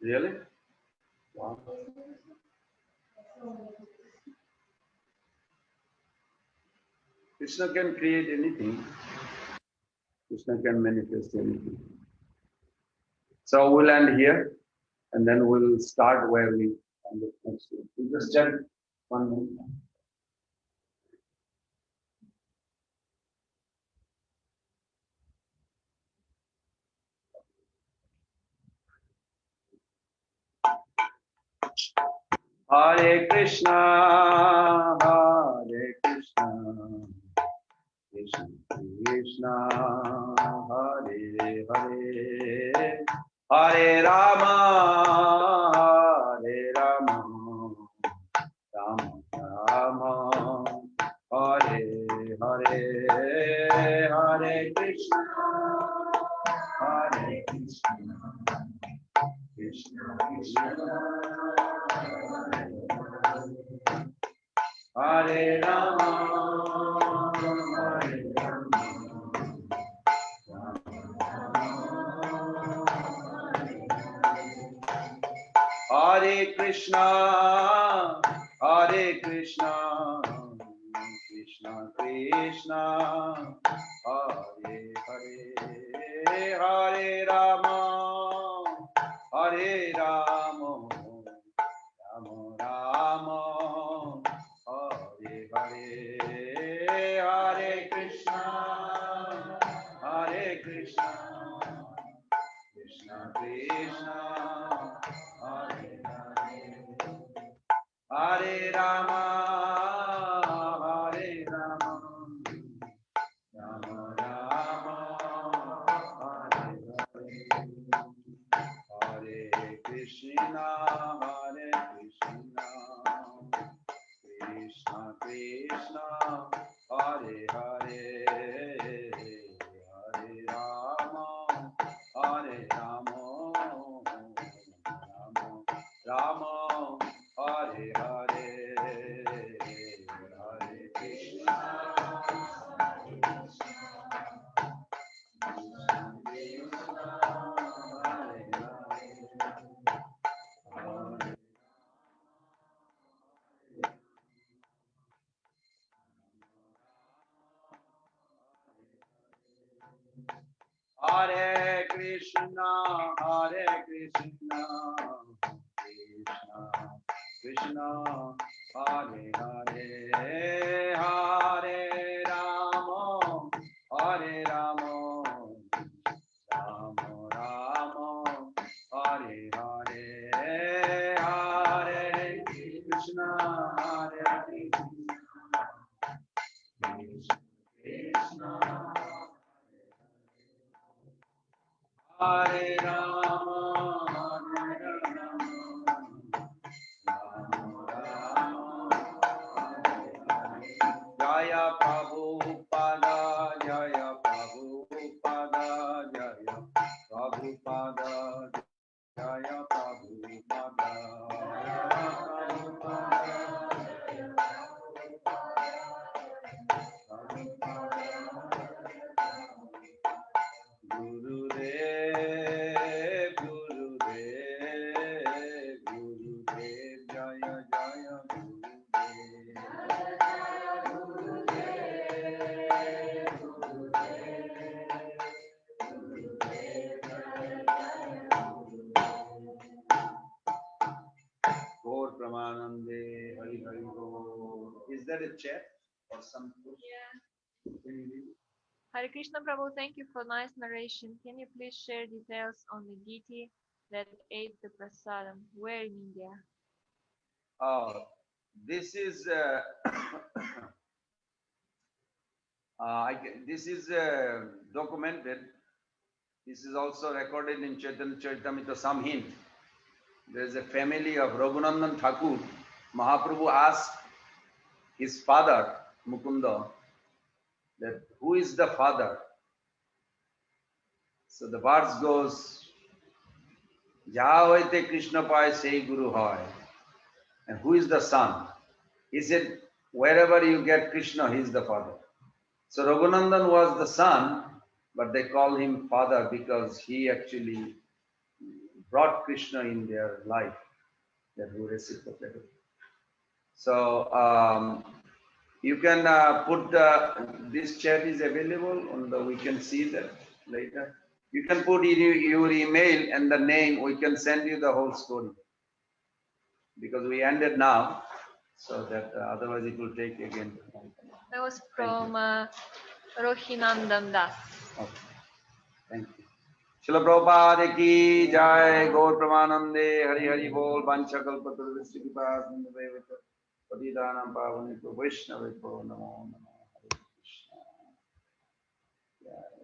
Really? Wow. Krishna can create anything. Krishna can manifest anything. So we'll end here and then we'll start where we ended next week. We just check 1 minute. Hare Krishna, Krishna Krishna, Hare Hare, Hare Rama, Rama Rama, Hare Hare, Hare Krishna, Krishna Krishna, Hare Rama, Hare Krishna, Krishna Krishna, Hare Hare, Hare Rama, Rama Rama, Hare Hare, Hare Krishna, Krishna Krishna, Hare Hare, Hare Rama, Rama Rama, Hare Hare, Hare Krishna, Krishna Krishna, Hare Hare, Hare Rama, Rama, Hare Hare, Hare Krishna, Hare Krishna, Krishna Krishna, Hare Hare, Hare Rama, Rama Rama, Hare Hare, Hare Krishna, Krishna, Hare Rama, Jaya Prabhupada, Jaya Prabhupada, Jaya Prabhupada, Jaya Prabhupada, Gurudev there a chat or some? Yeah. Can you read it? Hare Krishna Prabhu, thank you for nice narration. Can you please share details on the deity that ate the prasadam? Where in India? This is this is documented. This is also recorded in Chaitanya Charitamrita. Some hint. There is a family of Raghunandan Thakur. Mahaprabhu asked his father Mukunda that who is the father. So the verse goes, "Ja hoite Krishna pai sei Guru hoy." And who is the son? He said, wherever you get Krishna, he is the father. So Raghunandan was the son, but they call him father because he actually brought Krishna in their life, that who reciprocated. So you can put this chat is available on the. We can see that later. You can put in your email and the name. We can send you the whole story because we ended now, so that otherwise it will take again. That was from Rohinandan Das. Okay. Thank you. Srila Prabhupada ki jai, Gaur Pramanande, Hari Hari Bol, Vancha Kalpatarvishti Kipas, Patidanam Pavanito, Vaishnavito, Namo Namo, Hare Krishna. Yeah.